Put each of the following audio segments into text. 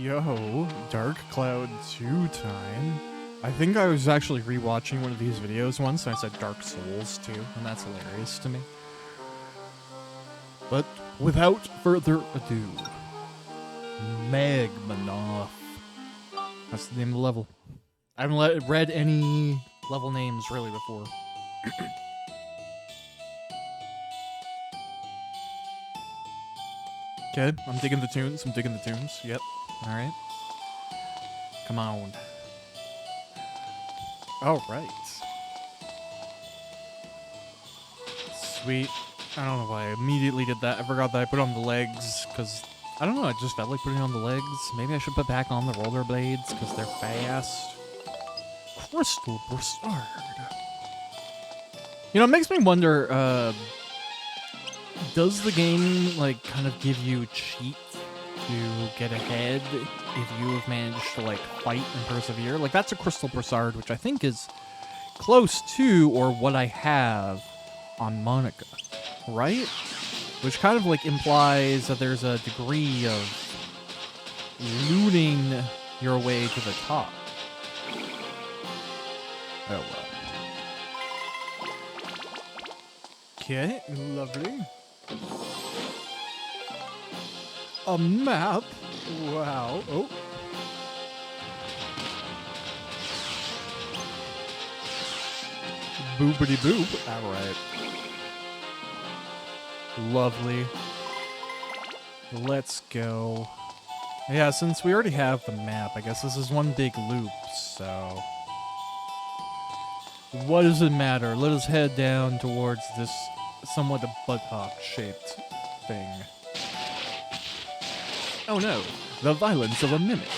Yo, Dark Cloud 2 time. I think I was actually rewatching one of these videos once and I said Dark Souls 2, and that's hilarious to me. But without further ado, Magmanoff. That's the name of the level. I haven't read any level names really before. Okay, I'm digging the tunes. Yep. Alright. Come on. Alright. Sweet. I don't know why I immediately did that. I forgot that I put on the legs, because, I don't know, I just felt like putting on the legs. Maybe I should put back on the rollerblades, because they're fast. Crystal Broussard. You know, it makes me wonder, does the game, like, kind of give you cheats to get ahead if you have managed to, like, fight and persevere? Like, that's a Crystal Broussard, which I think is close to, or what I have on Monica, right? Which kind of, like, implies that there's a degree of looting your way to the top. Oh, well. Okay, lovely. A map? Wow. Oh. Boopity boop. Alright. Lovely. Let's go. Yeah, since we already have the map, I guess this is one big loop, so... What does it matter? Let us head down towards this somewhat a buttock-shaped thing. Oh no, the violence of a mimic.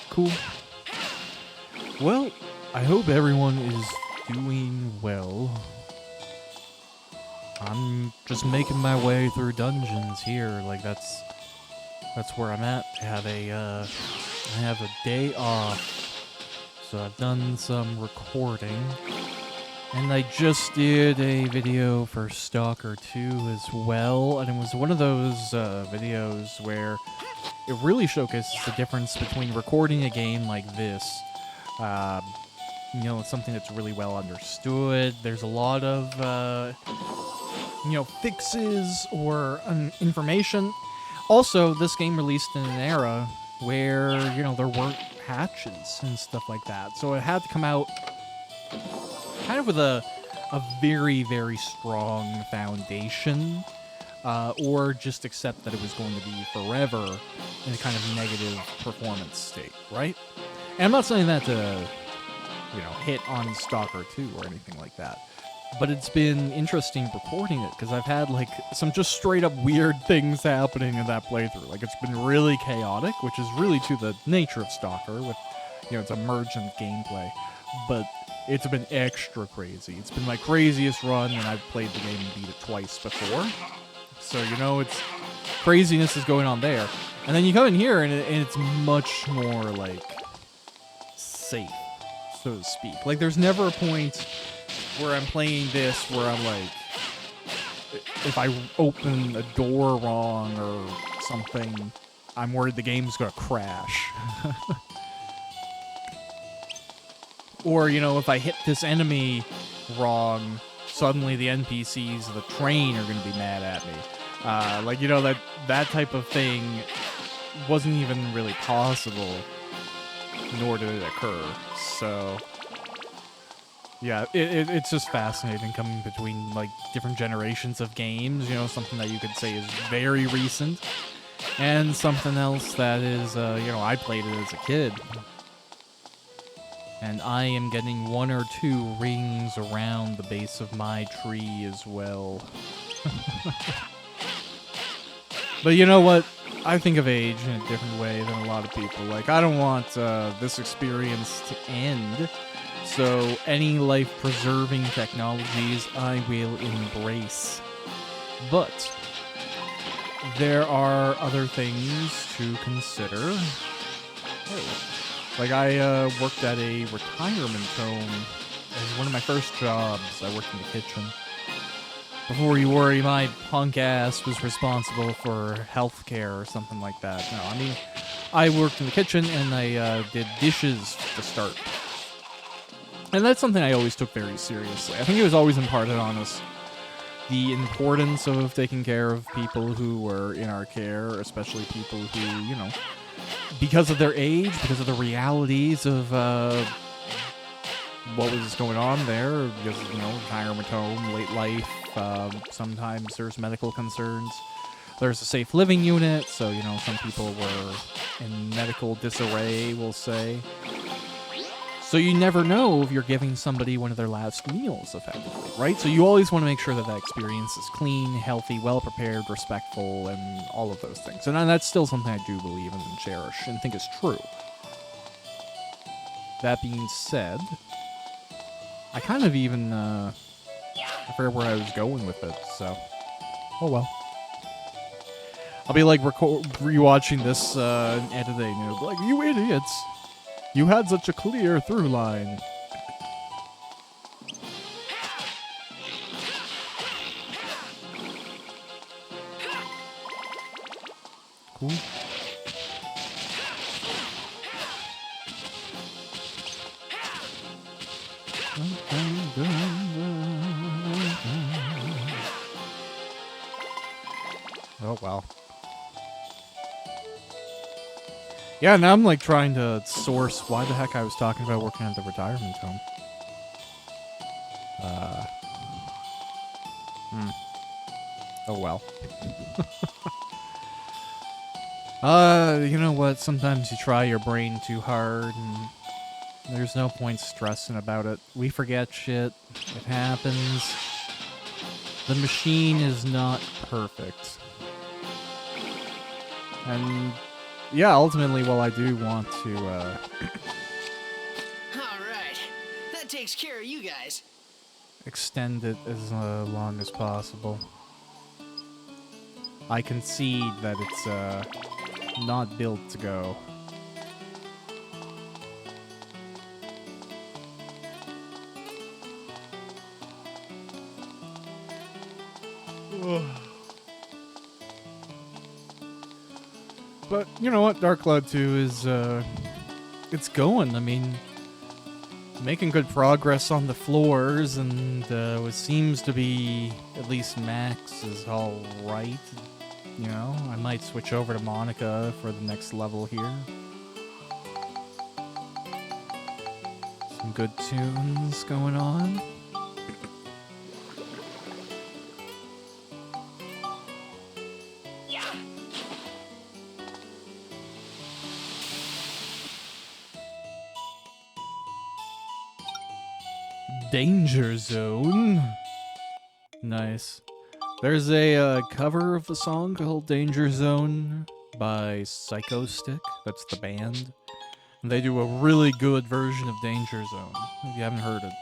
Cool. Well, I hope everyone is doing well. I'm just making my way through dungeons here, like that's where I'm at. I have a day off, so I've done some recording. And I just did a video for Stalker 2 as well, and it was one of those videos where it really showcases the difference between recording a game like this. You know, it's something that's really well understood. There's a lot of, you know, fixes or information. Also, this game released in an era where, you know, there weren't patches and stuff like that. So it had to come out kind of with a very, very strong foundation, or just accept that it was going to be forever in a kind of negative performance state, right? And I'm not saying that to, you know, hit on Stalker 2 or anything like that, but it's been interesting recording it, because I've had, like, some just straight-up weird things happening in that playthrough. Like, it's been really chaotic, which is really to the nature of Stalker, with, you know, it's emergent gameplay, but it's been extra crazy. It's been my craziest run, and I've played the game and beat it twice before. So, you know, it's craziness is going on there. And then you come in here, and it's much more, like, safe, so to speak. Like, there's never a point where I'm playing this where I'm like, if I open a door wrong or something, I'm worried the game's gonna crash. Or, you know, if I hit this enemy wrong, suddenly the NPCs of the train are going to be mad at me. Like, you know, that type of thing wasn't even really possible, nor did it occur. So, yeah, it's just fascinating coming between, like, different generations of games, you know, something that you could say is very recent, and something else that is, you know, I played it as a kid. And I am getting 1 or 2 rings around the base of my tree as well. But you know what? I think of age in a different way than a lot of people. Like, I don't want this experience to end. So any life-preserving technologies I will embrace. But there are other things to consider. Oh. Like, I worked at a retirement home as one of my first jobs. I worked in the kitchen. Before you worry, my punk ass was responsible for healthcare or something like that. No, I mean, I worked in the kitchen and I did dishes to start. And that's something I always took very seriously. I think it was always imparted on us the importance of taking care of people who were in our care, especially people who, you know, because of their age, because of the realities of what was going on there, because, you know, retirement home, late life, sometimes there's medical concerns. There's a safe living unit, so, you know, some people were in medical disarray, we'll say. So you never know if you're giving somebody one of their last meals, effectively, right? So you always want to make sure that that experience is clean, healthy, well-prepared, respectful, and all of those things. And that's still something I do believe in and cherish and think is true. That being said, I kind of even, I forget where I was going with it, so, oh well. I'll be like rewatching this editing, and it'll be like, you idiots! You had such a clear through line. Cool. Oh, wow. Yeah, now I'm like trying to source why the heck I was talking about working at the retirement home. Oh well. You know what? Sometimes you try your brain too hard and there's no point stressing about it. We forget shit. It happens. The machine is not perfect. And yeah, ultimately, while I do want to, Alright. That takes care of you guys. extend it as long as possible, I concede that it's, not built to go. But, you know what, Dark Cloud 2 is, it's going. I mean, making good progress on the floors, and what seems to be, at least Max, is alright. You know, I might switch over to Monica for the next level here. Some good tunes going on. Danger Zone. Nice. There's a cover of the song called Danger Zone by Psycho Stick. That's the band. And they do a really good version of Danger Zone. If you haven't heard it,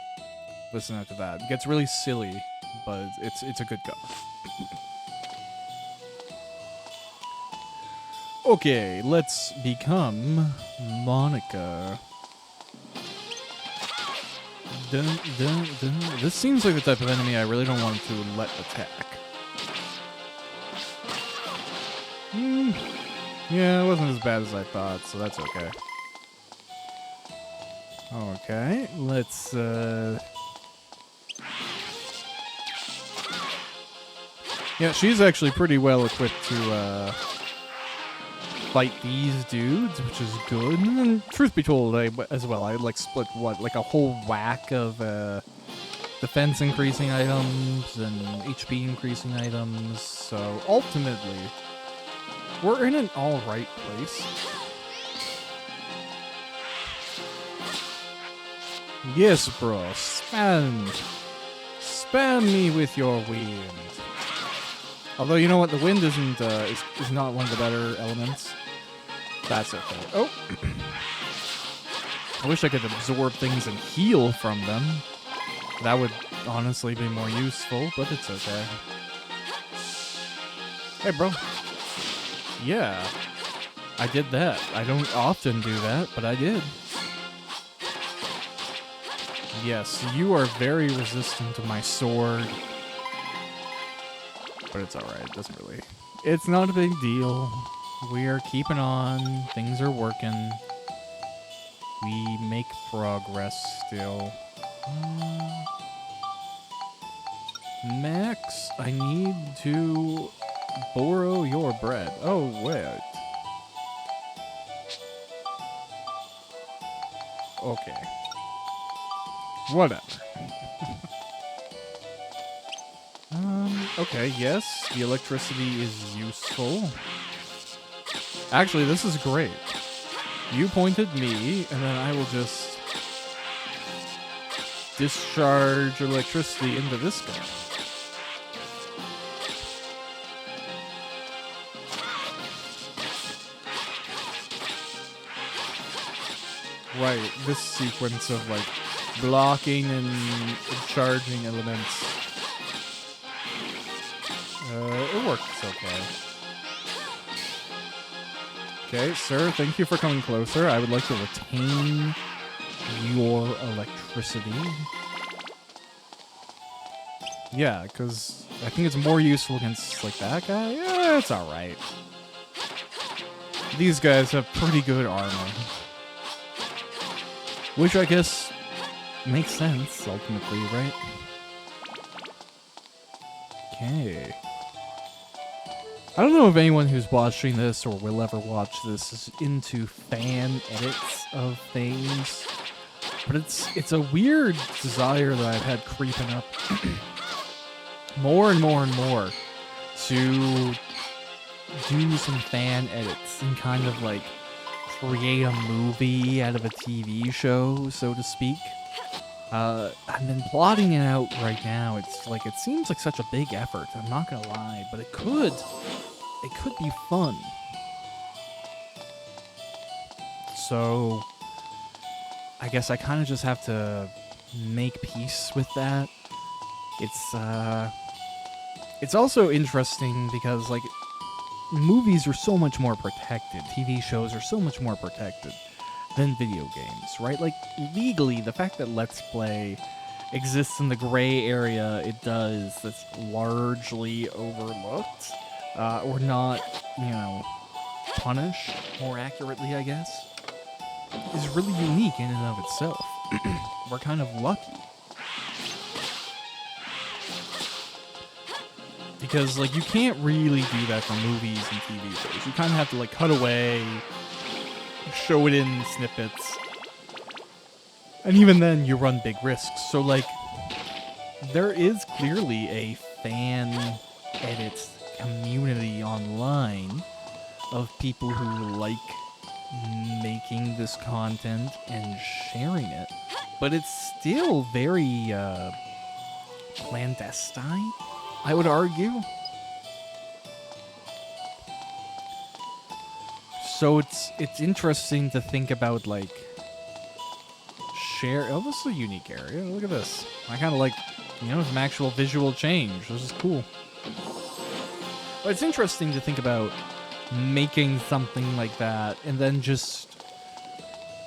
listen to that. It gets really silly, but it's a good cover. Okay, let's become Monica. Dun, dun, dun. This seems like the type of enemy I really don't want to let attack. Yeah, it wasn't as bad as I thought, so that's okay. Okay, let's, yeah, she's actually pretty well equipped to, fight these dudes, which is good. And truth be told, as well, I like split like a whole whack of defense increasing items and HP increasing items. So ultimately, we're in an all right place. Yes, bro. Spam me with your wind. Although, you know what, the wind isn't is not one of the better elements. That's okay. Oh! I wish I could absorb things and heal from them. That would honestly be more useful, but it's okay. Hey, bro. Yeah. I did that. I don't often do that, but I did. Yes, you are very resistant to my sword. But it's alright, it doesn't really... It's not a big deal. We are keeping on. Things are working. We make progress still. Max, I need to borrow your bread. Oh, wait. Okay. Whatever. Okay, yes, the electricity is useful. Actually, this is great. You pointed me, and then I will just discharge electricity into this guy. Right, this sequence of like blocking and charging elements. It works okay. Okay, sir, thank you for coming closer. I would like to retain your electricity. Yeah, because I think it's more useful against, like, that guy. Yeah, it's alright. These guys have pretty good armor. Which I guess makes sense, ultimately, right? Okay. I don't know if anyone who's watching this or will ever watch this is into fan edits of things, but it's a weird desire that I've had creeping up more and more and more to do some fan edits and kind of like create a movie out of a TV show, so to speak. I've been plotting it out right now. It's like, it seems like such a big effort, I'm not gonna lie, but it could be fun. So, I guess I kind of just have to make peace with that. It's also interesting because, like, movies are so much more protected. TV shows are so much more protected than video games, right? Like, legally, the fact that Let's Play exists in the gray area it does, that's largely overlooked, or not, punished more accurately, I guess, is really unique in and of itself. We're kind of lucky. Because, like, you can't really do that for movies and TV shows. You kind of have to, like, cut away, show it in snippets, and even then you run big risks. So, like, there is clearly a fan edit community online of people who like making this content and sharing it, but it's still very clandestine, I would argue. So it's interesting to think about, like, share. Oh, this is a unique area. Look at this. I kind of like, some actual visual change. This is cool. But it's interesting to think about making something like that and then just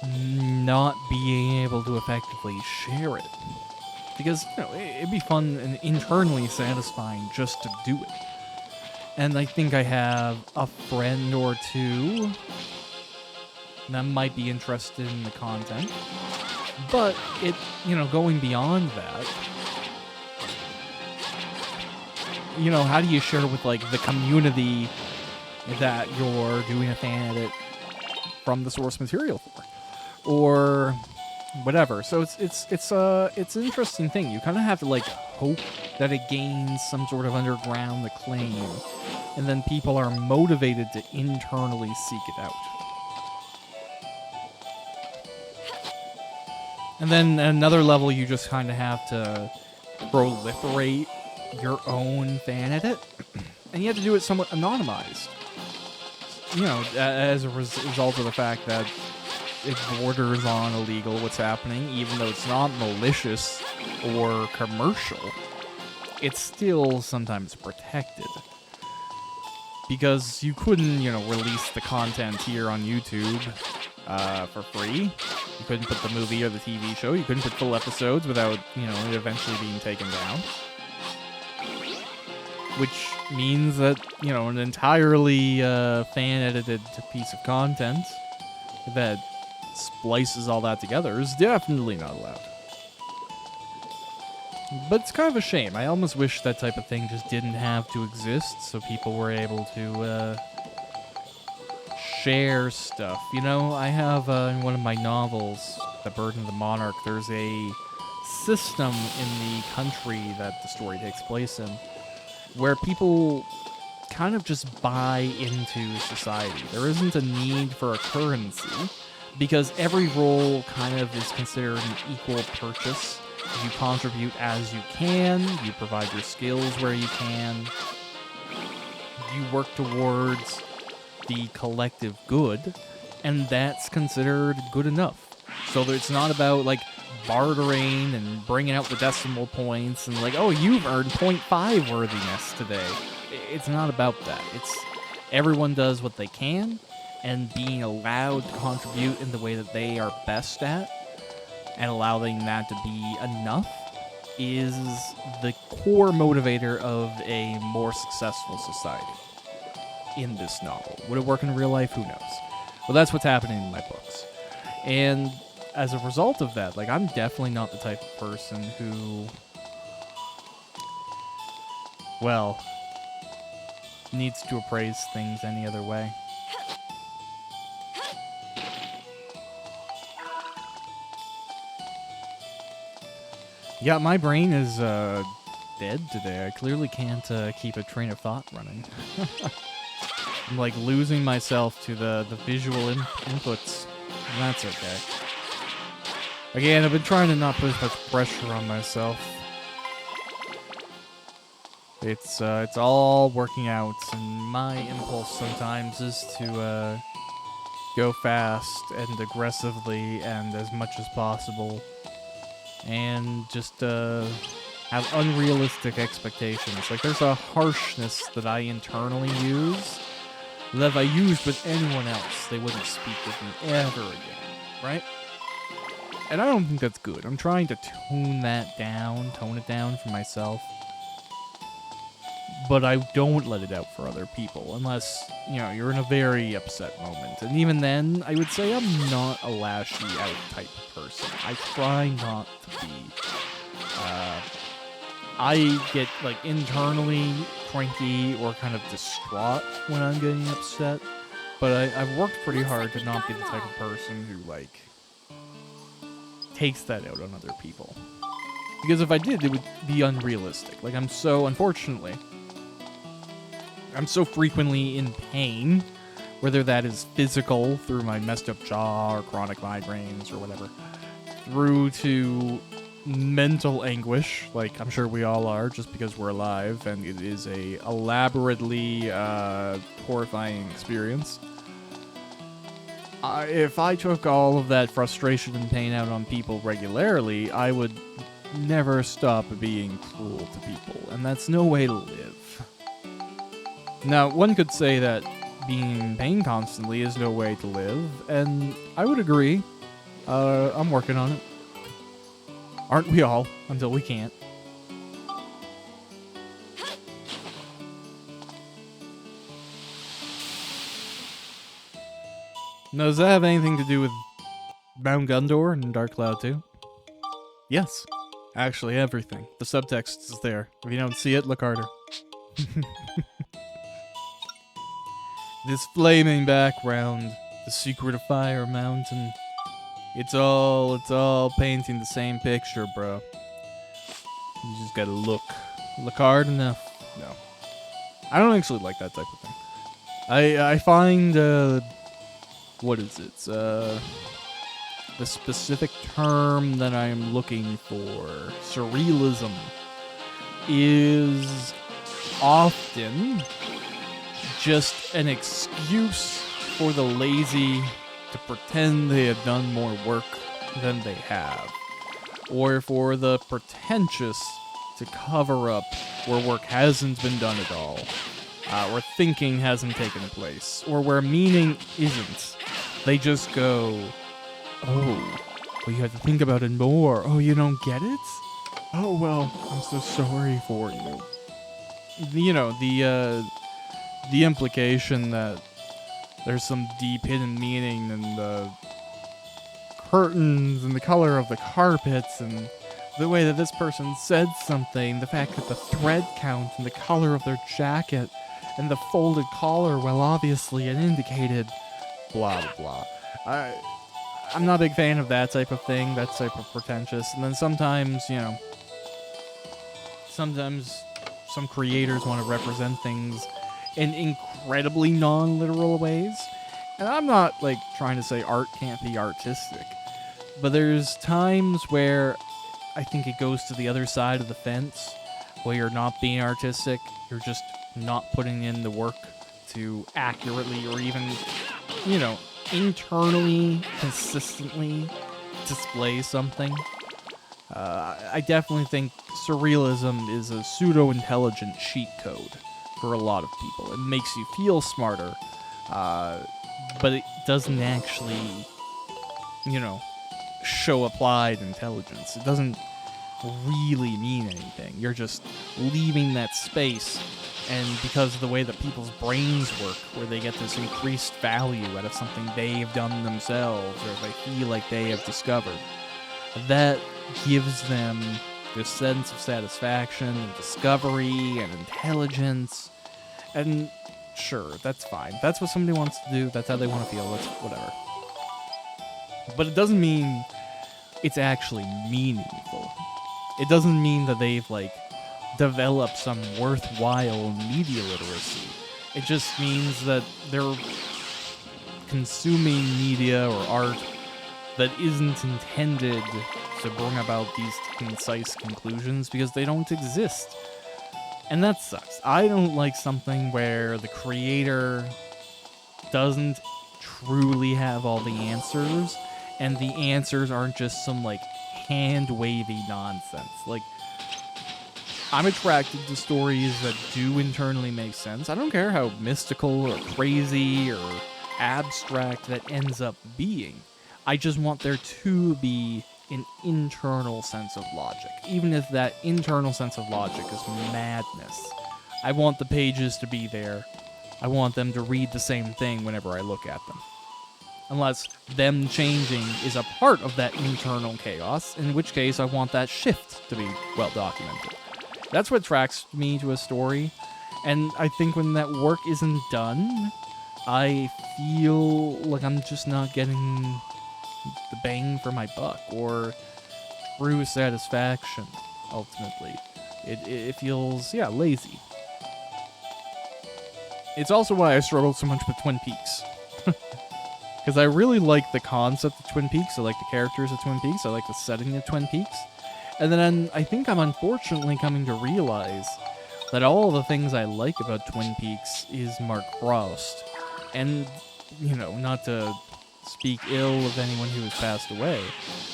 not being able to effectively share it. Because, it'd be fun and internally satisfying just to do it. And I think I have a friend or two that might be interested in the content. But it, going beyond that, how do you share with, like, the community that you're doing a fan edit from the source material for? Or whatever. So it's an interesting thing. You kind of have to, like, hope that it gains some sort of underground acclaim, and then people are motivated to internally seek it out. And then at another level, you just kind of have to proliferate your own fan edit, and you have to do it somewhat anonymized. As a result of the fact that it borders on illegal what's happening, even though it's not malicious or commercial, it's still sometimes protected. Because you couldn't, release the content here on YouTube for free. You couldn't put the movie or the TV show. You couldn't put full episodes without, it eventually being taken down. which means that, you know, an entirely fan-edited piece of content that splices all that together is definitely not allowed. But it's kind of a shame. I almost wish that type of thing just didn't have to exist, so people were able to share stuff. You know, I have in one of my novels, The Burden of the Monarch, there's a system in the country that the story takes place in where people kind of just buy into society. There isn't a need for a currency because every role kind of is considered an equal purchase. You contribute as you can, you provide your skills where you can, you work towards the collective good, and that's considered good enough. So that it's not about, like, bartering and bringing out the decimal points and, like, oh, you've earned 0.5 worthiness today. It's not about that. It's everyone does what they can, and being allowed to contribute in the way that they are best at, and allowing that to be enough is the core motivator of a more successful society in this novel. Would it work in real life? Who knows? Well, that's what's happening in my books. And as a result of that, like, I'm definitely not the type of person who, well, needs to appraise things any other way. Yeah, my brain is dead today. I clearly can't keep a train of thought running. I'm like losing myself to the visual inputs, and that's okay. Again, I've been trying to not put as much pressure on myself. It's all working out, and my impulse sometimes is to go fast and aggressively and as much as possible, and just have unrealistic expectations. Like, there's a harshness that I internally use that if I used with anyone else, they wouldn't speak with me ever again, right? And I don't think that's good. I'm trying to tone it down for myself. But I don't let it out for other people, unless, you know, you're in a very upset moment. And even then, I would say I'm not a lashy out type of person. I try not to be. I get, like, internally cranky or kind of distraught when I'm getting upset. But I've worked pretty hard to not be the type of person who, like, takes that out on other people. Because if I did, it would be unrealistic. Like, I'm so frequently in pain, whether that is physical through my messed up jaw or chronic migraines or whatever, through to mental anguish, like I'm sure we all are just because we're alive, and it is a elaborately horrifying experience. If I took all of that frustration and pain out on people regularly, I would never stop being cruel to people, and that's no way to live. Now, one could say that being in pain constantly is no way to live, and I would agree. I'm working on it. Aren't we all? Until we can't. Now, does that have anything to do with Mount Gundor and Dark Cloud 2? Yes. Actually, everything. The subtext is there. If you don't see it, look harder. This flaming background, the secret of Fire Mountain. It's all painting the same picture, bro. You just gotta look hard enough. No, I don't actually like that type of thing. I find what is it? The specific term that I'm looking for, surrealism, is often just an excuse for the lazy to pretend they have done more work than they have, or for the pretentious to cover up where work hasn't been done at all, or thinking hasn't taken place, or where meaning isn't. They just go, oh, well, you have to think about it more. Oh, you don't get it? Oh, well, I'm so sorry for you. the implication that there's some deep hidden meaning in the curtains and the color of the carpets and the way that this person said something, the fact that the thread count and the color of their jacket and the folded collar, well, obviously it indicated blah, blah, blah. I'm not a big fan of that type of thing, that type of pretentious. And then sometimes, sometimes some creators want to represent things in incredibly non-literal ways. And I'm not, trying to say art can't be artistic. But there's times where I think it goes to the other side of the fence, where you're not being artistic, you're just not putting in the work to accurately or even, internally, consistently display something. I definitely think surrealism is a pseudo-intelligent cheat code for a lot of people. It makes you feel smarter, but it doesn't actually, show applied intelligence. It doesn't really mean anything. You're just leaving that space, and because of the way that people's brains work, where they get this increased value out of something they've done themselves or they feel like they have discovered, that gives them this sense of satisfaction and discovery and intelligence. And sure, that's fine. That's what somebody wants to do. That's how they want to feel. That's whatever. But it doesn't mean it's actually meaningful. It doesn't mean that they've, developed some worthwhile media literacy. It just means that they're consuming media or art that isn't intended to bring about these concise conclusions because they don't exist. And that sucks. I don't like something where the creator doesn't truly have all the answers, and the answers aren't just some, hand-wavy nonsense. I'm attracted to stories that do internally make sense. I don't care how mystical or crazy or abstract that ends up being. I just want there to be an internal sense of logic, even if that internal sense of logic is madness. I want the pages to be there. I want them to read the same thing whenever I look at them. Unless them changing is a part of that internal chaos, in which case I want that shift to be well documented. That's what attracts me to a story, and I think when that work isn't done, I feel like I'm just not getting the bang for my buck, or true satisfaction, ultimately. It feels, lazy. It's also why I struggled so much with Twin Peaks. Because I really like the concept of Twin Peaks, I like the characters of Twin Peaks, I like the setting of Twin Peaks. And then I think I'm unfortunately coming to realize that all the things I like about Twin Peaks is Mark Frost. And, not to speak ill of anyone who has passed away,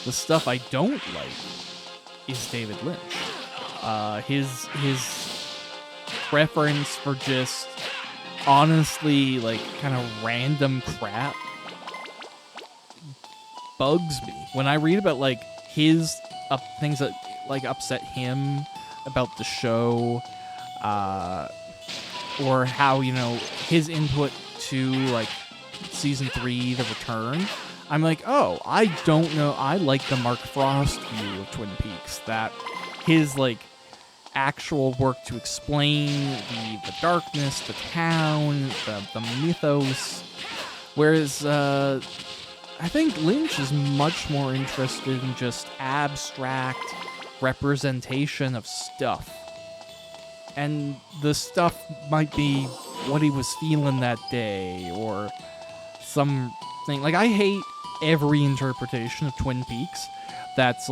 the stuff I don't like is David Lynch. His preference for just honestly, kind of random crap bugs me. When I read about, his things that, upset him about the show, or how, his input to, Season 3, The Return, I'm like, oh, I don't know. I like the Mark Frost view of Twin Peaks, that his, actual work to explain the darkness, the town, the mythos, whereas, I think Lynch is much more interested in just abstract representation of stuff. And the stuff might be what he was feeling that day, or something. I hate every interpretation of Twin Peaks that's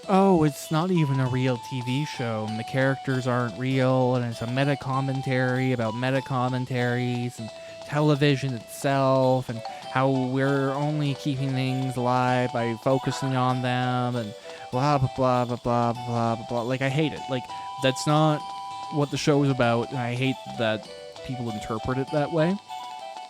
oh, it's not even a real TV show, and the characters aren't real, and it's a meta-commentary about meta-commentaries, and television itself, and how we're only keeping things alive by focusing on them, and blah, blah, blah, blah, blah, blah, blah, blah. I hate it. That's not what the show is about, and I hate that people interpret it that way.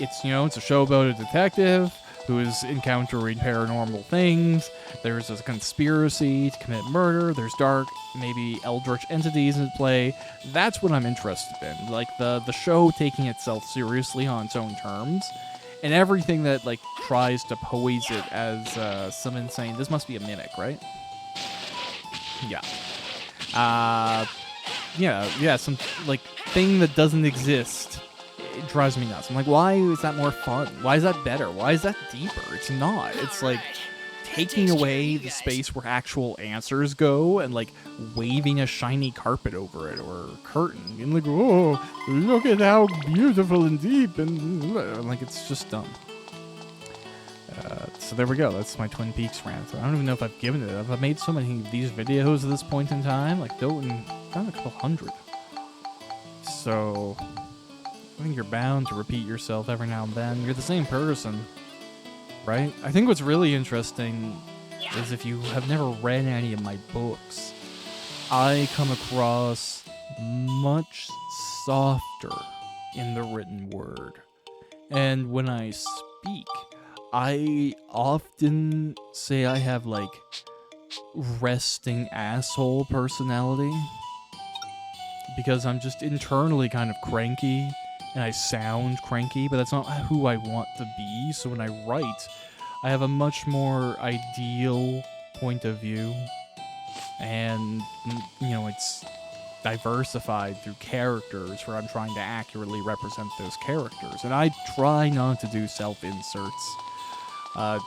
It's, it's a show about a detective who is encountering paranormal things. There's a conspiracy to commit murder. There's dark, maybe eldritch entities at play. That's what I'm interested in. Like, the show taking itself seriously on its own terms. And everything that, like, tries to pose it as some insane... This must be a mimic, right? Yeah. Yeah, some, like, thing that doesn't exist. It drives me nuts. I'm like, why is that more fun? Why is that better? Why is that deeper? It's not. It's like taking away the space where actual answers go and like waving a shiny carpet over it or a curtain and like, oh, look at how beautiful and deep, and like, it's just dumb. So there we go. That's my Twin Peaks rant. I don't even know if I've given it. I've made so many of these videos at this point in time, like around a couple hundred. So I think you're bound to repeat yourself every now and then. You're the same person, right? I think what's really interesting is if you have never read any of my books, I come across much softer in the written word. And when I speak, I often say I have, like, resting asshole personality. Because I'm just internally kind of cranky, and I sound cranky, but that's not who I want to be. So when I write, I have a much more ideal point of view, and, you know, it's diversified through characters where I'm trying to accurately represent those characters. And I try not to do self-inserts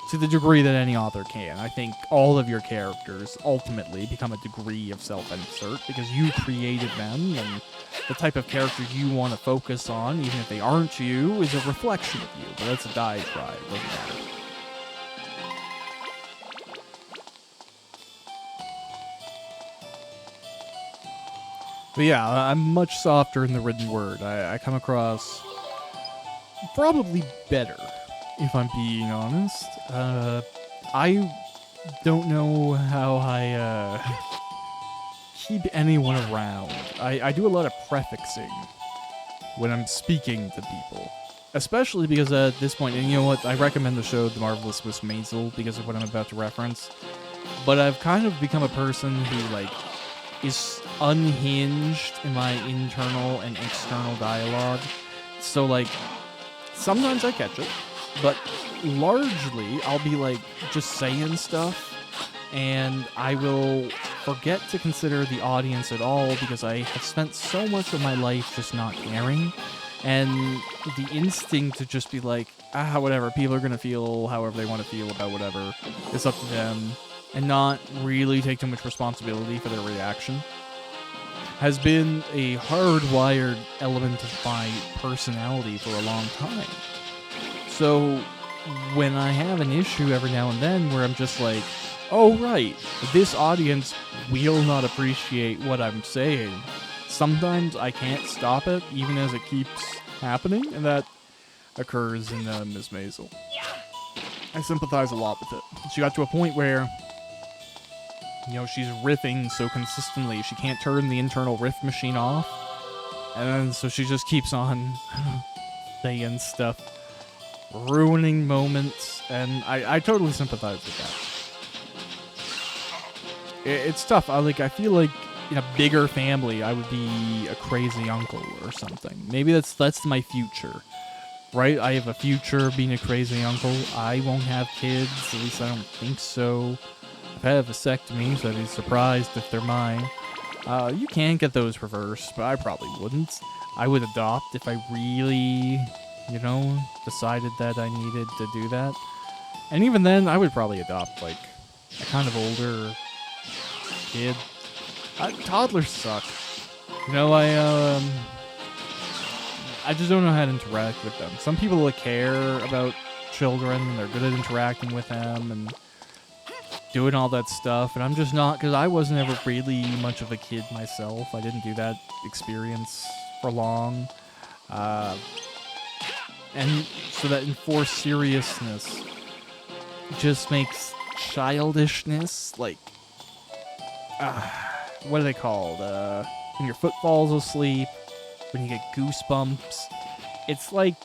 to the degree that any author can. I think all of your characters ultimately become a degree of self-insert because you created them, and the type of character you want to focus on, even if they aren't you, is a reflection of you. But that's a diatribe, doesn't matter. But yeah, I'm much softer in the written word. I come across probably better, if I'm being honest. I don't know how I keep anyone around. I do a lot of prefixing when I'm speaking to people. Especially because at this point, and you know what, I recommend the show The Marvelous Miss Maisel because of what I'm about to reference. But I've kind of become a person who, like, is unhinged in my internal and external dialogue. So, like, sometimes I catch it, but largely I'll be, like, just saying stuff, and I will forget to consider the audience at all because I have spent so much of my life just not caring, and the instinct to just be like, whatever, people are gonna feel however they want to feel about whatever, it's up to them, and not really take too much responsibility for their reaction, has been a hardwired element of my personality for a long time. So when I have an issue every now and then where I'm just like, oh right, this audience will not appreciate what I'm saying, sometimes I can't stop it even as it keeps happening, and that occurs in Ms. Maisel. I sympathize a lot with it. She got to a point where, you know, she's riffing so consistently she can't turn the internal riff machine off, and then so she just keeps on saying stuff, ruining moments, and I totally sympathize with that. It's tough. I feel like in a bigger family I would be a crazy uncle or something. Maybe that's my future, right? I have a future being a crazy uncle. I won't have kids, at least I don't think so. I've had a vasectomy, so I'd be surprised if they're mine. You can get those reversed, but I probably wouldn't. I would adopt if I really, you know, decided that I needed to do that. And even then, I would probably adopt, like, a kind of older kid. Toddlers suck. You know, I just don't know how to interact with them. Some people that care about children, and they're good at interacting with them, and doing all that stuff, and I'm just not, because I wasn't ever really much of a kid myself. I didn't do that experience for long. And so that enforced seriousness just makes childishness, like, what are they called? When your foot falls asleep, when you get goosebumps. It's like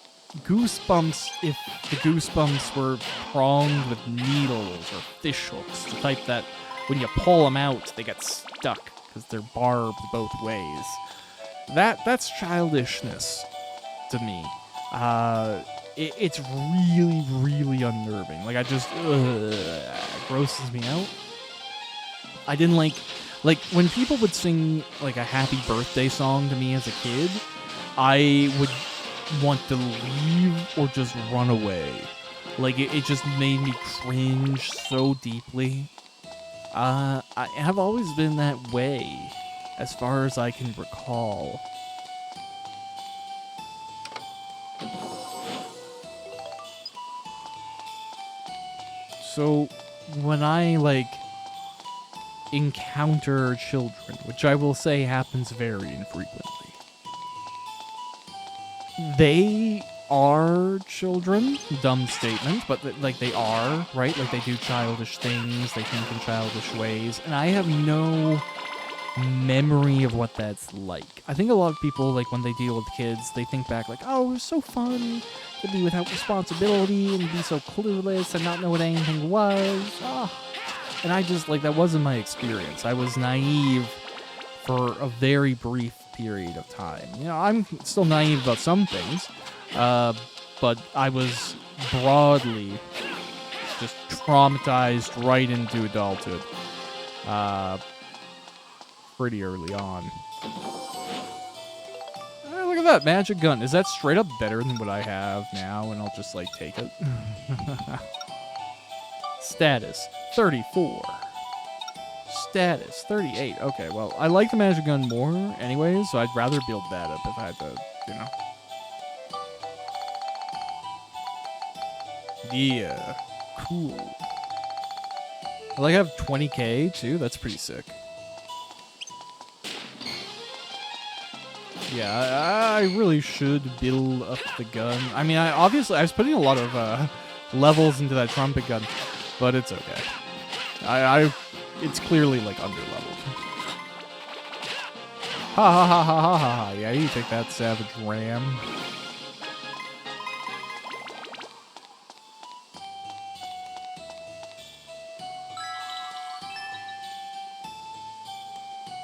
Goosebumps if the goosebumps were pronged with needles or fish hooks, the type that when you pull them out, they get stuck because they're barbed both ways. That's childishness to me. It's really, really unnerving. Like, I just, it grosses me out. I didn't like, when people would sing, like, a happy birthday song to me as a kid, I would want to leave or just run away. Like, it just made me cringe so deeply. I have always been that way, as far as I can recall. So, when I, like, encounter children, which I will say happens very infrequently, they are children. Dumb statement, but, like, they are, right? Like, they do childish things, they think in childish ways, and I have no memory of what that's like. I think a lot of people, like, when they deal with kids, they think back, like, oh, it was so fun to be without responsibility and be so clueless and not know what anything was. Oh. And I just, like, that wasn't my experience. I was naive for a very brief period of time. You know, I'm still naive about some things, but I was broadly just traumatized right into adulthood pretty early on. Look at that magic gun. Is that straight up better than what I have now? And I'll just, like, take it. Status 34. Status 38. Okay, well, I like the magic gun more anyways, so I'd rather build that up if I had to, you know. Yeah, cool. I like I have 20k too. That's pretty sick. Yeah, I really should build up the gun. I mean, I was putting a lot of levels into that trumpet gun, but it's okay. It's clearly, like, underleveled. Ha ha ha ha ha ha ha. Yeah, you take that, savage ram.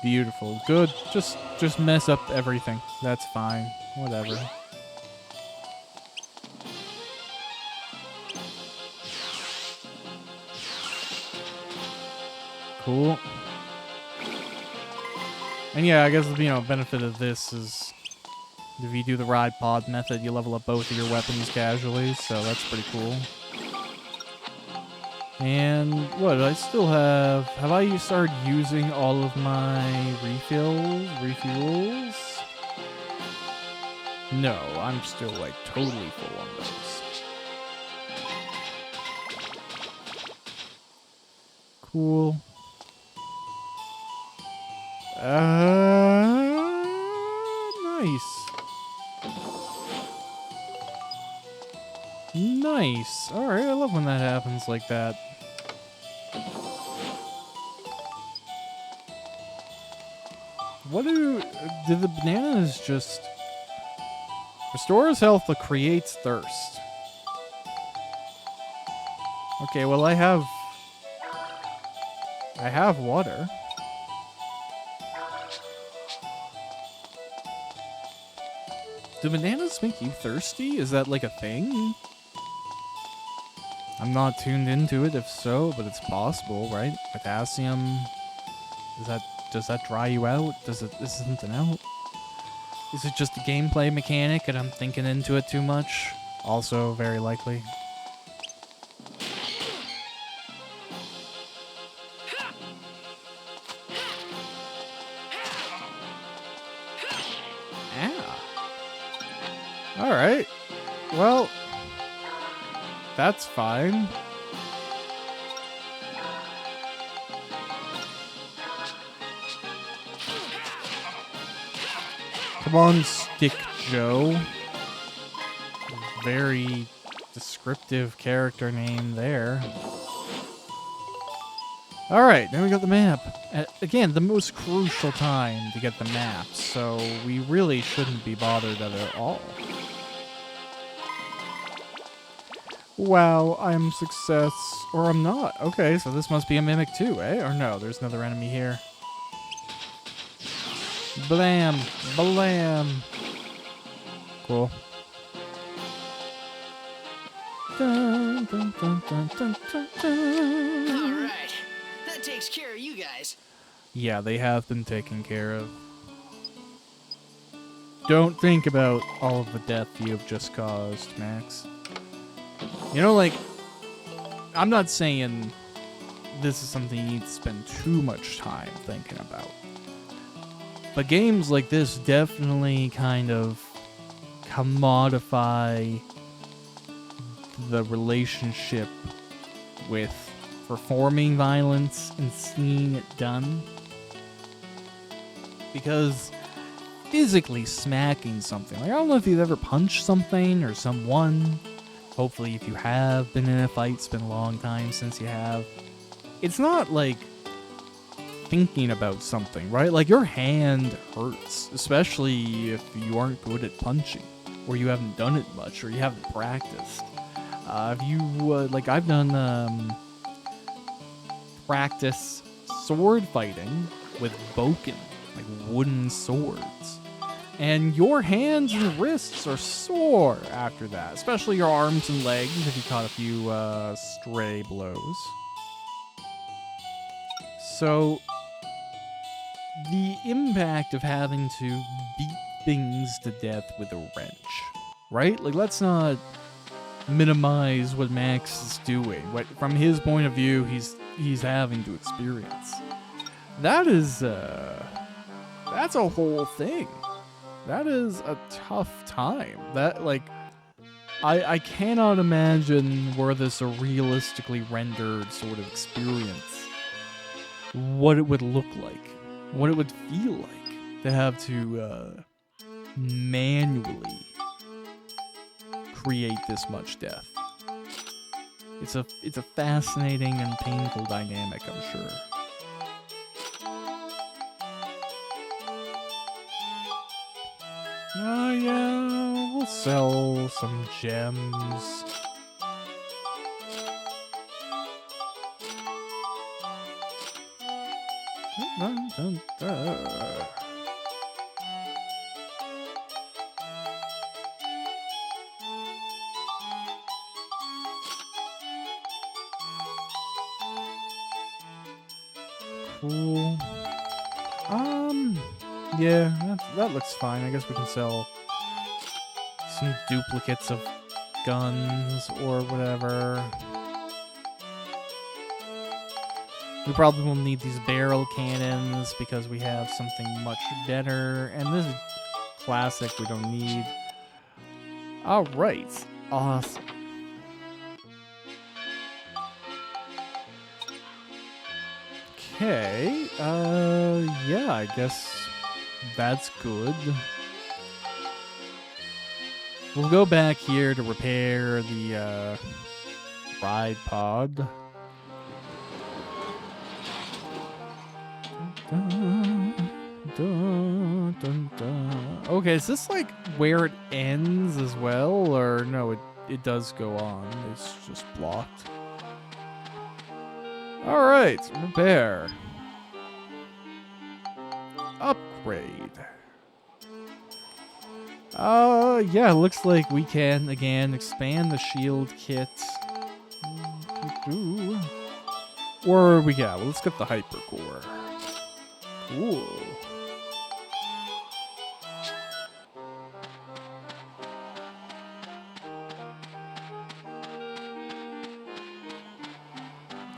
Beautiful. Good. Just mess up everything. That's fine. Whatever. Cool. And yeah, I guess, you know, benefit of this is if you do the ride pod method, you level up both of your weapons casually, so that's pretty cool. And what, I still have I started using all of my refuels? No, I'm still, like, totally full on those. Cool. Nice. Nice. Alright, I love when that happens like that. Did the bananas just... Restores health but creates thirst. Okay, well, I have water. Do bananas make you thirsty? Is that, like, a thing? I'm not tuned into it if so, but it's possible, right? Potassium. Does that dry you out? Is something out? Is it just a gameplay mechanic and I'm thinking into it too much? Also very likely. Alright. Well, that's fine. Come on, Stick Joe. Very descriptive character name there. Alright, now we got the map. Again, the most crucial time to get the map, so we really shouldn't be bothered at all. Wow, I'm success. Or I'm not. Okay, so this must be a mimic too, eh? Or no, there's another enemy here. Blam! Blam! Cool. Dun, dun, dun, dun, dun, dun, dun. Alright. That takes care of you guys. Yeah, they have been taken care of. Don't think about all of the death you have just caused, Max. You know, like, I'm not saying this is something you need to spend too much time thinking about. But games like this definitely kind of commodify the relationship with performing violence and seeing it done. Because physically smacking something, like, I don't know if you've ever punched something or someone. Hopefully, if you have been in a fight, it's been a long time since you have. It's not like thinking about something, right? Like, your hand hurts, especially if you aren't good at punching, or you haven't done it much, or you haven't practiced. If you, like, I've done practice sword fighting with boken, like wooden swords. And your hands and wrists are sore after that, especially your arms and legs if you caught a few stray blows. So, the impact of having to beat things to death with a wrench, right? Like, let's not minimize what Max is doing. What, from his point of view, he's having to experience. That is, that's a whole thing. That is a tough time. That, like, I cannot imagine were this a realistically rendered sort of experience, what it would look like, what it would feel like to have to manually create this much death. It's a fascinating and painful dynamic, I'm sure. Oh yeah, we'll sell some gems. Dun, dun, dun. Cool. Yeah, that looks fine. I guess we can sell some duplicates of guns or whatever. We probably will need these barrel cannons because we have something much better. And this is classic, we don't need. Alright, awesome. Okay, yeah, I guess that's good. We'll go back here to repair the, ride pod. Dun, dun, dun, dun. Okay, is this like where it ends as well? Or no, it does go on. It's just blocked. Alright, repair. Upgrade. Yeah, it looks like we can, again, expand the shield kit. Or let's get the hypercore. Cool.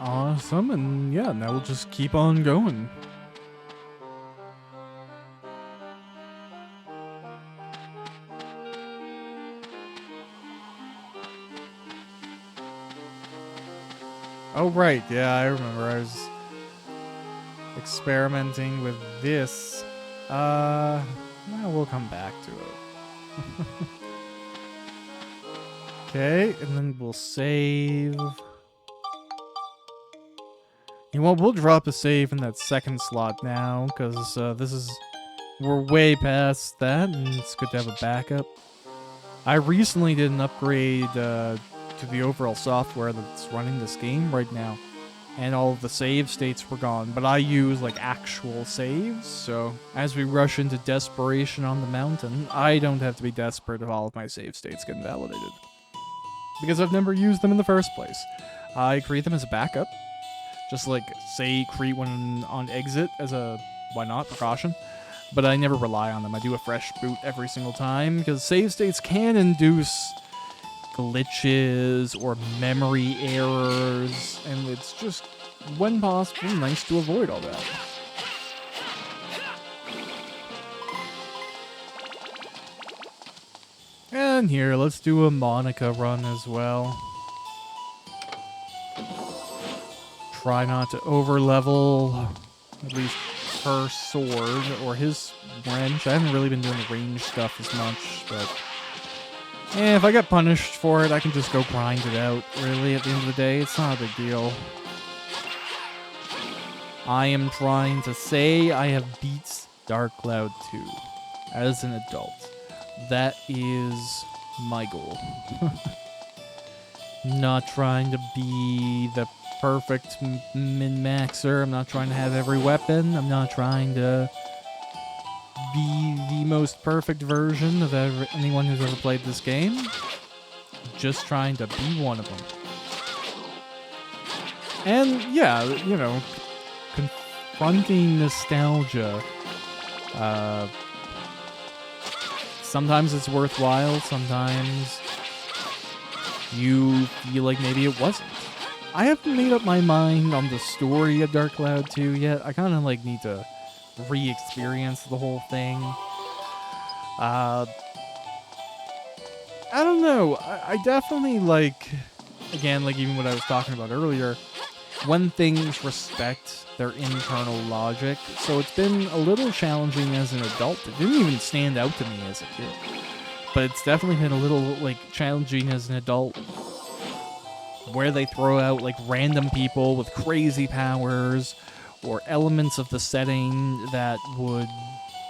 Awesome, and yeah, now we'll just keep on going. Oh, right, yeah, I remember. I was experimenting with this. Yeah, we'll come back to it. Okay, and then we'll save. You know what, we'll drop a save in that second slot now, because we're way past that, and it's good to have a backup. I recently did an upgrade to the overall software that's running this game right now. And all of the save states were gone, but I use like actual saves, so as we rush into desperation on the mountain, I don't have to be desperate if all of my save states get invalidated. Because I've never used them in the first place. I create them as a backup, just like, say, create one on exit as a, why not, precaution, but I never rely on them. I do a fresh boot every single time, because save states can induce glitches or memory errors, and it's just, when possible, nice to avoid all that. And here, let's do a Monica run as well. Try not to over-level, at least her sword, or his wrench. I haven't really been doing the range stuff as much, but if I get punished for it, I can just go grind it out, really, at the end of the day. It's not a big deal. I am trying to say I have beat Dark Cloud 2 as an adult. That is my goal. Not trying to be the perfect min-maxer. I'm not trying to have every weapon. I'm not trying to be the most perfect version of anyone who's ever played this game. Just trying to be one of them. And yeah, you know, confronting nostalgia. Sometimes it's worthwhile, sometimes you feel like maybe it wasn't. I haven't made up my mind on the story of Dark Cloud 2 yet. I kind of like need to re-experience the whole thing. I don't know. I definitely like, again, like even what I was talking about earlier, when things respect their internal logic. So it's been a little challenging as an adult. It didn't even stand out to me as a kid. But it's definitely been a little like challenging as an adult, where they throw out like random people with crazy powers or elements of the setting that would,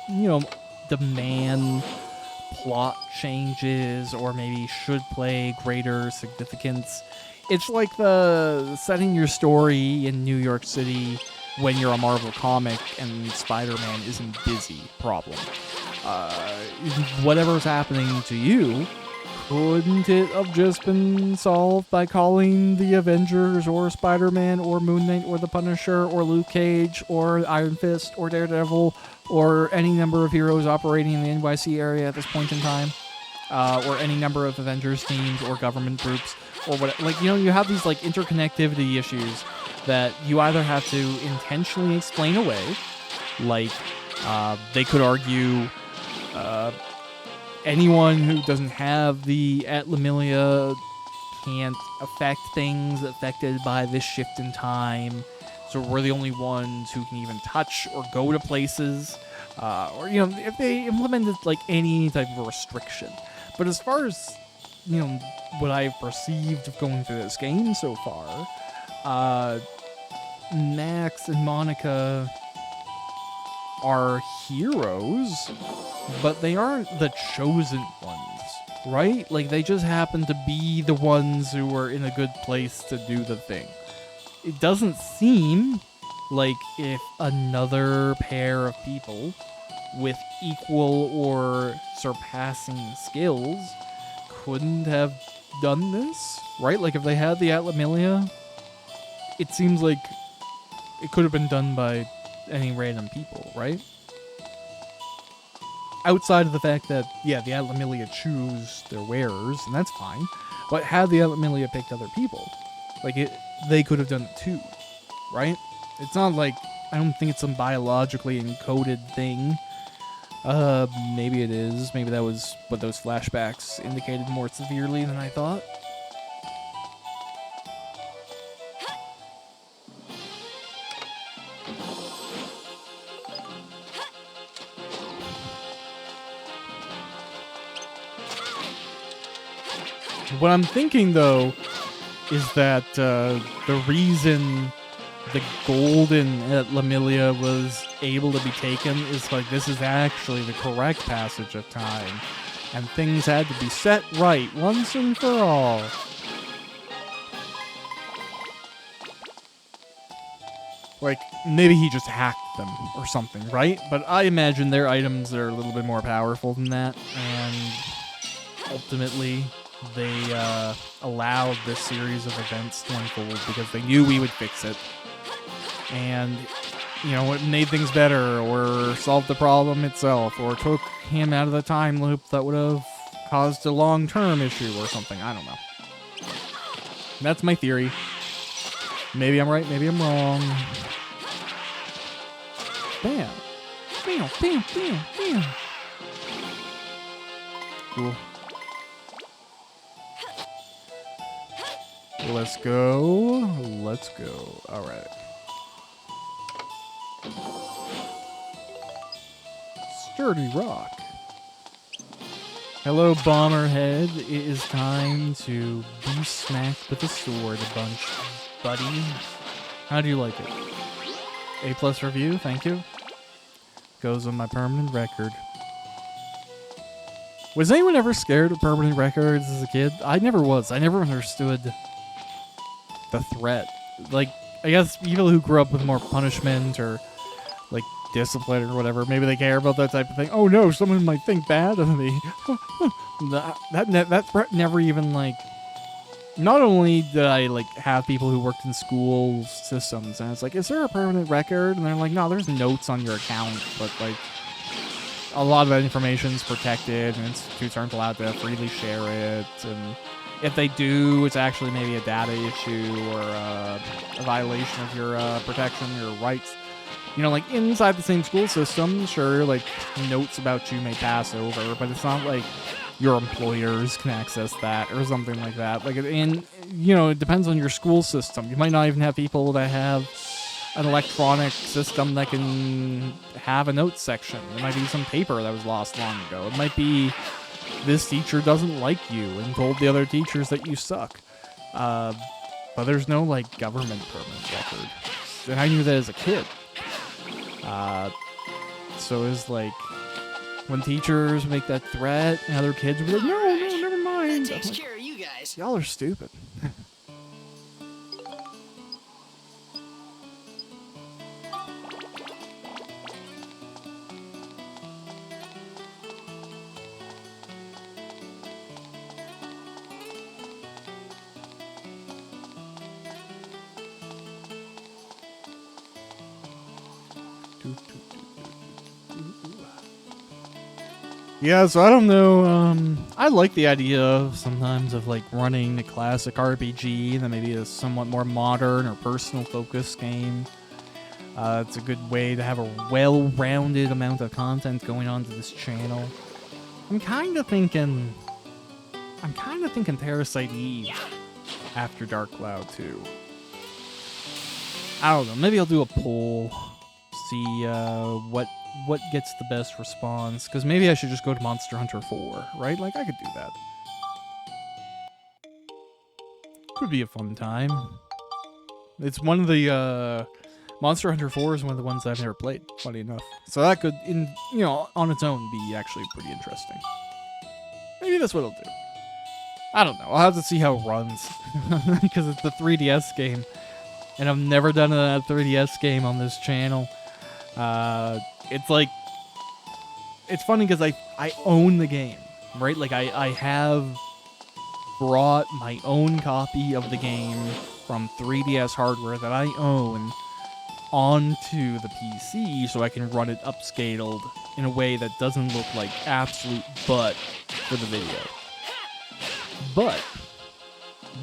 you know, demand plot changes or maybe should play greater significance. It's like the setting your story in New York City when you're a Marvel comic and Spider-Man isn't busy problem. Whatever's happening to you, couldn't it have just been solved by calling the Avengers or Spider-Man or Moon Knight or the Punisher or Luke Cage or Iron Fist or Daredevil or any number of heroes operating in the NYC area at this point in time? Or any number of Avengers teams or government groups or what? Like, you know, you have these like interconnectivity issues that you either have to intentionally explain away, like they could argue anyone who doesn't have the Atlamillia can't affect things affected by this shift in time, so we're the only ones who can even touch or go to places, or, you know, if they implemented like any type of restriction. But as far as, you know, what I've perceived of going through this game so far, Max and Monica are heroes, but they aren't the chosen ones, right? Like, they just happen to be the ones who are in a good place to do the thing. It doesn't seem like if another pair of people with equal or surpassing skills couldn't have done this, right? Like, if they had the Atlamillia, it seems like it could have been done by any random people, right? Outside of the fact that, yeah, the Atlamillia choose their wearers, and that's fine, but had the Atlamillia picked other people, like, they could have done it too, right? It's not like, I don't think it's some biologically encoded thing. Maybe it is. Maybe that was what those flashbacks indicated more severely than I thought. What I'm thinking, though, is that the reason the golden Atlamillia was able to be taken is like, this is actually the correct passage of time, and things had to be set right once and for all. Like, maybe he just hacked them or something, right? But I imagine their items are a little bit more powerful than that, and ultimately they allowed this series of events to unfold because they knew we would fix it. And, you know, it made things better, or solved the problem itself, or took him out of the time loop that would have caused a long-term issue or something. I don't know. That's my theory. Maybe I'm right, maybe I'm wrong. Bam. Bam, bam, bam, bam. Cool. Let's go. Let's go. All right. Sturdy rock. Hello, Bomberhead. It is time to be smacked with a sword a bunch, buddy. How do you like it? A+ review, thank you. Goes on my permanent record. Was anyone ever scared of permanent records as a kid? I never was. I never understood the threat. Like, I guess people who grew up with more punishment or, like, discipline or whatever, maybe they care about that type of thing. Oh no, someone might think bad of me. that threat never even, like... Not only did I, like, have people who worked in school systems, and it's like, is there a permanent record? And they're like, no, there's notes on your account, but, like, a lot of that information's protected, and institutes aren't allowed to freely share it, and if they do, it's actually maybe a data issue or a violation of your protection, your rights. You know, like, inside the same school system, sure, like, notes about you may pass over, but it's not like your employers can access that or something like that. Like, and, you know, it depends on your school system. You might not even have people that have an electronic system that can have a notes section. It might be some paper that was lost long ago. It might be this teacher doesn't like you and told the other teachers that you suck. But there's no, like, government permanent record. And I knew that as a kid. So it's like, when teachers make that threat, and other kids will be like, no, never mind. That takes care of you guys. Y'all are stupid. Yeah, so I don't know, I like the idea of sometimes of, like, running a classic RPG and then maybe a somewhat more modern or personal-focused game. It's a good way to have a well-rounded amount of content going on to this channel. I'm kind of thinking Parasite Eve after Dark Cloud 2. I don't know, maybe I'll do a poll, see what gets the best response, because maybe I should just go to Monster Hunter 4, right? Like, I could do that. Could be a fun time. It's one of the, Monster Hunter 4 is one of the ones I've never played, funny enough. So that could, on its own, be actually pretty interesting. Maybe that's what I'll do. I don't know. I'll have to see how it runs, because it's the 3DS game, and I've never done a 3DS game on this channel. It's like, it's funny because I own the game, right? Like, I have brought my own copy of the game from 3DS hardware that I own onto the PC so I can run it upscaled in a way that doesn't look like absolute butt for the video. But,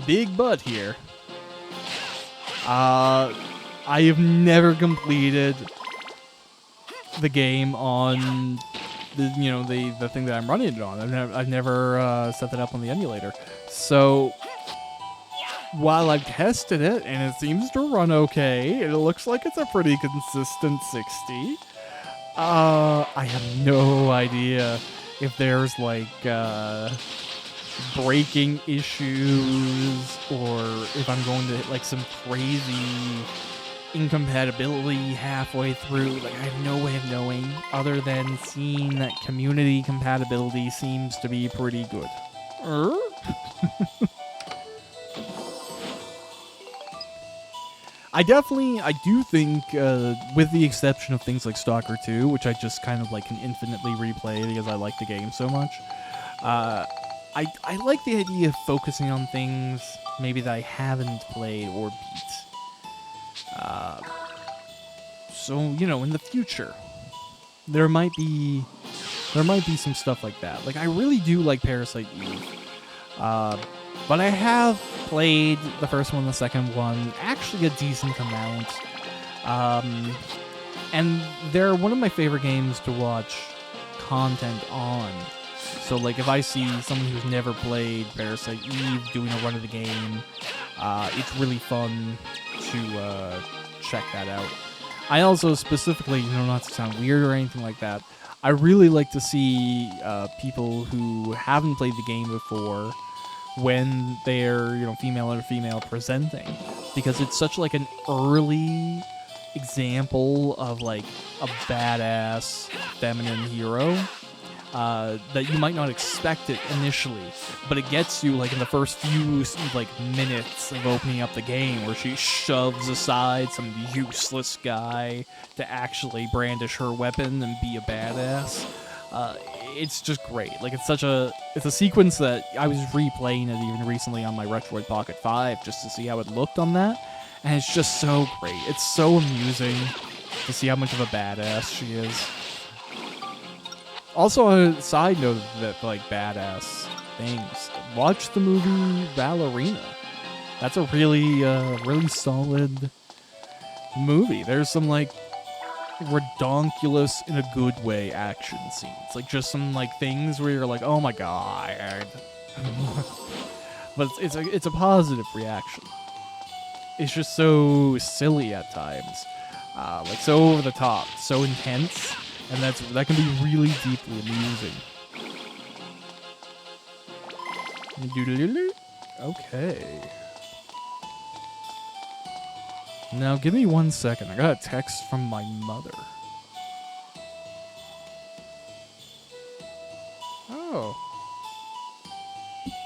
big but here, I have never completed the game on the thing that I'm running it on. I've never set that up on the emulator. So while I've tested it and it seems to run okay, it looks like it's a pretty consistent 60. I have no idea if there's like breaking issues or if I'm going to hit like some crazy incompatibility halfway through. Like, I have no way of knowing other than seeing that community compatibility seems to be pretty good. I do think, with the exception of things like Stalker 2, which I just kind of like can infinitely replay because I like the game so much, I like the idea of focusing on things maybe that I haven't played or beat. So, in the future, there might be some stuff like that. Like, I really do like Parasite Eve. But I have played the first one, the second one, actually a decent amount. And they're one of my favorite games to watch content on. So, like, if I see someone who's never played Parasite Eve doing a run of the game, it's really fun to check that out. I also specifically, not to sound weird or anything like that, I really like to see people who haven't played the game before when they're, female or female presenting, because it's such like an early example of like a badass feminine hero that you might not expect it initially, but it gets you like in the first few like minutes of opening up the game, where she shoves aside some useless guy to actually brandish her weapon and be a badass. It's just great. Like, it's a sequence that I was replaying it even recently on my Retroid Pocket 5 just to see how it looked on that, and it's just so great. It's so amusing to see how much of a badass she is. Also, on a side note of that, like, badass things, watch the movie Ballerina. That's a really, really solid movie. There's some, like, redonkulous in a good way action scenes, like just some like things where you're like, oh my god. But it's a positive reaction. It's just so silly at times, like so over the top, so intense, and that can be really deeply amusing. Okay. Now, give me 1 second. I got a text from my mother. Oh.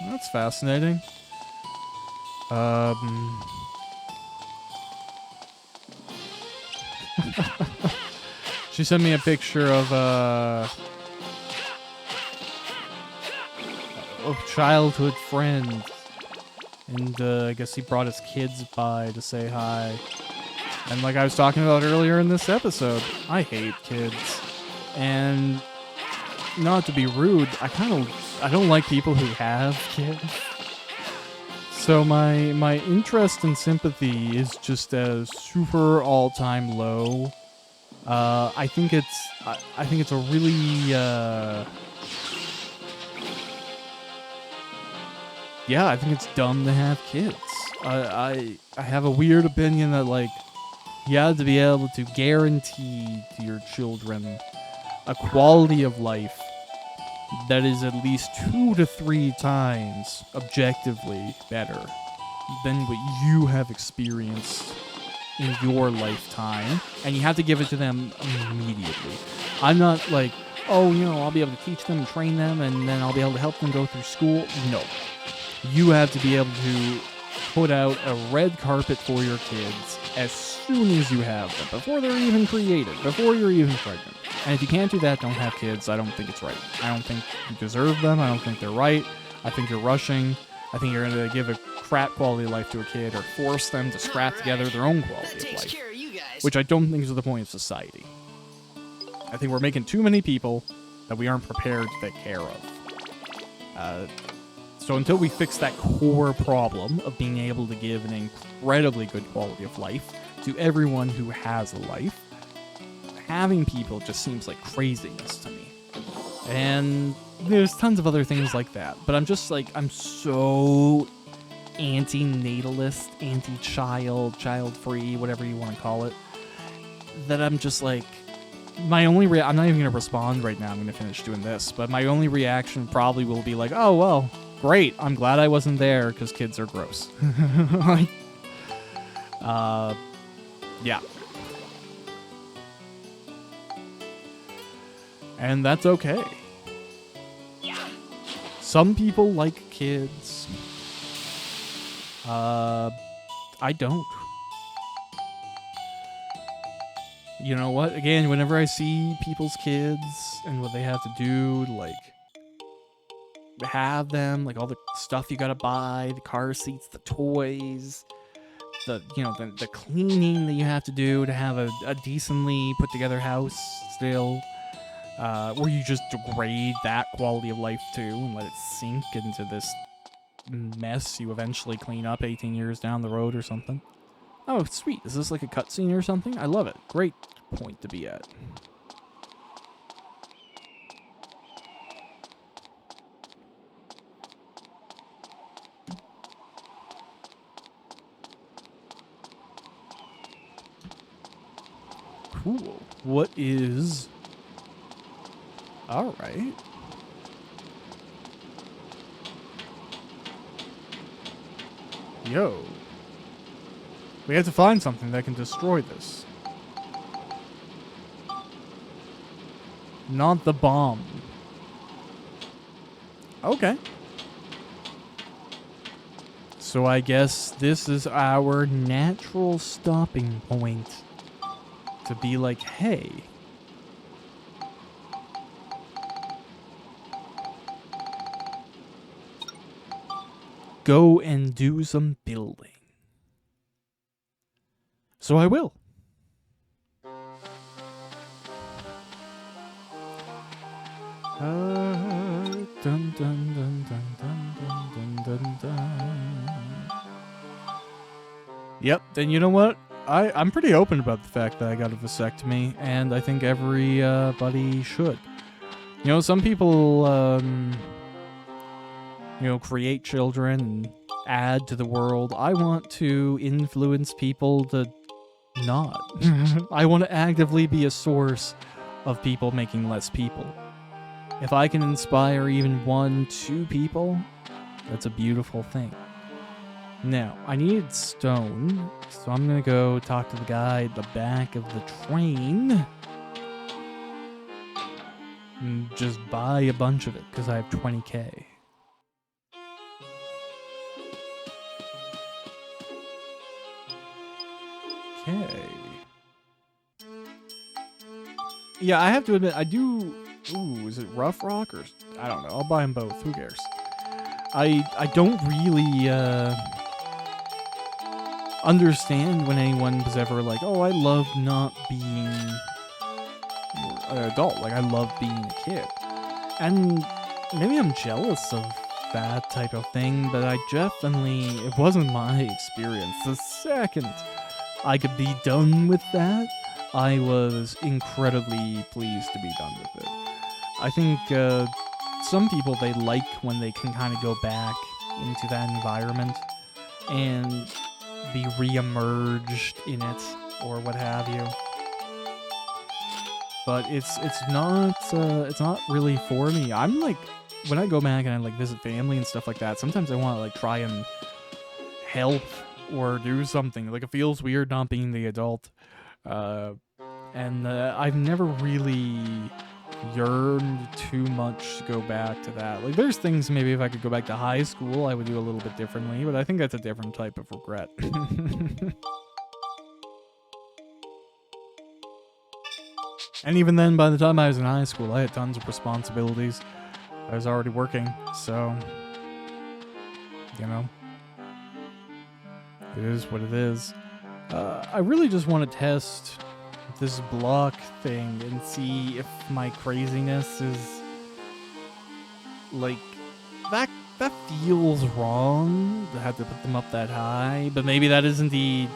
That's fascinating. She sent me a picture of childhood friend. And I guess he brought his kids by to say hi. And like I was talking about earlier in this episode, I hate kids. And not to be rude, I don't like people who have kids. So my interest and sympathy is just a super all-time low. I think it's a really yeah, I think it's dumb to have kids. I have a weird opinion that, like, you have to be able to guarantee to your children a quality of life that is at least 2 to 3 times objectively better than what you have experienced in your lifetime, and you have to give it to them immediately. I'm not like, oh, I'll be able to teach them and train them, and then I'll be able to help them go through school. No. You have to be able to put out a red carpet for your kids as soon as you have them, before they're even created, before you're even pregnant. And if you can't do that, don't have kids. I don't think it's right. I don't think you deserve them. I don't think they're right. I think you're rushing. I think you're going to give a crap quality of life to a kid or force them to scrap together their own quality of life, which I don't think is the point of society. I think we're making too many people that we aren't prepared to take care of. So until we fix that core problem of being able to give an incredibly good quality of life to everyone who has a life, having people just seems like craziness to me. And there's tons of other things like that. But I'm just like, I'm so anti-natalist, anti-child, child-free, whatever you want to call it, that I'm just like, my only I'm not even going to respond right now. I'm going to finish doing this. But my only reaction probably will be like, oh, well, great. I'm glad I wasn't there because kids are gross. Yeah. And that's okay. Some people like kids. I don't. you know what? Again, whenever I see people's kids and what they have to do to, like, have them, like all the stuff you gotta buy, the car seats, the toys, the cleaning that you have to do to have a decently put together house still, or you just degrade that quality of life too and let it sink into this mess you eventually clean up 18 years down the road or something. Oh, sweet. Is this like a cutscene or something? I love it. Great point to be at. Cool. What is... Alright. Yo. We have to find something that can destroy this. Not the bomb. Okay. So I guess this is our natural stopping point. To be like, hey. Go and do some building. So I will. Dun, dun, dun, dun, dun, dun, dun, dun. Yep, then you know what? I'm pretty open about the fact that I got a vasectomy, and I think everybody should. You know, some people, create children and add to the world. I want to influence people to not. I want to actively be a source of people making less people. If I can inspire even 1-2 people, that's a beautiful thing. Now, I needed stone, so I'm gonna go talk to the guy at the back of the train and just buy a bunch of it, because I have 20k. Okay. Yeah, I have to admit, I do... Ooh, is it Rough Rock or... I don't know, I'll buy them both, who cares? I don't really, understand when anyone was ever like, oh, I love not being an adult. Like, I love being a kid. And maybe I'm jealous of that type of thing, but I definitely... It wasn't my experience. The second I could be done with that, I was incredibly pleased to be done with it. I think some people, they like when they can kind of go back into that environment and be re-emerged in it or what have you. But it's not really for me. I'm like, when I go back and I like visit family and stuff like that, sometimes I want to like try and help or do something. Like, it feels weird not being the adult. And I've never really yearned too much to go back to that. Like, there's things maybe if I could go back to high school, I would do a little bit differently, but I think that's a different type of regret. And even then, by the time I was in high school, I had tons of responsibilities. I was already working, so, you know, it is what it is. I really just want to test this block thing and see if my craziness is like that feels wrong to have to put them up that high, but maybe that isn't the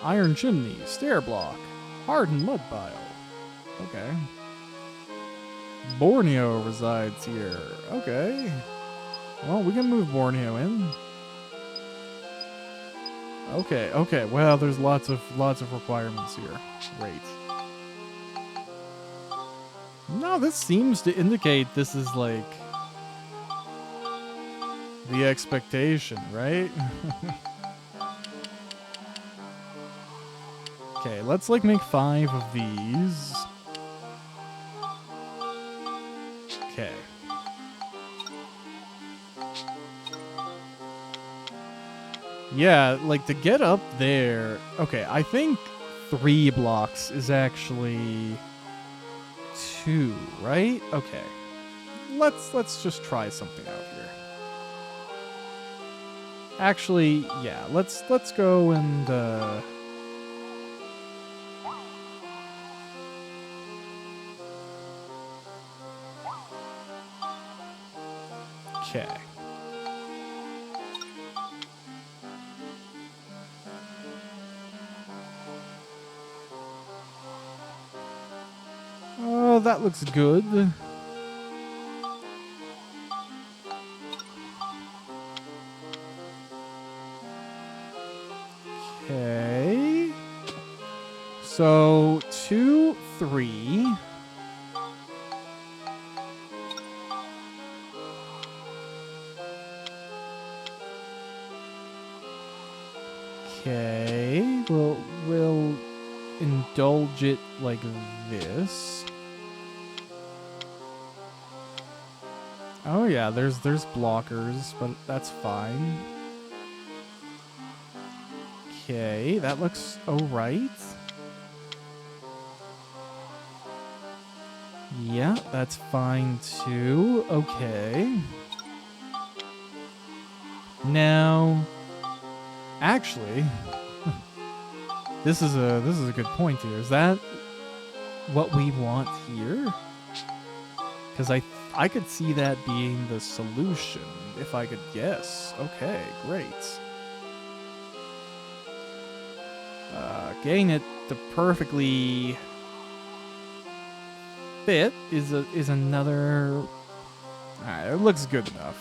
iron chimney, stair block, hardened mud pile. Okay. Borneo resides here. Okay. Well, we can move Borneo in. Okay. Well, there's lots of requirements here. Great. No, this seems to indicate this is like the expectation, right? Okay, let's like make 5 of these. Okay. Yeah, like to get up there. Okay, I think 3 blocks is actually 2, right? Okay. Let's just try something out here. Actually, yeah, let's go and okay. Oh, that looks good. Okay. So 2, 3. Okay. We'll indulge it like this. Oh yeah, there's blockers, but that's fine. Okay, that looks alright. Yeah, that's fine too. Okay. Now, actually, this is a good point here. Is that what we want here? Because I could see that being the solution if I could guess. Okay, great. Getting it to perfectly fit is another. Alright, it looks good enough.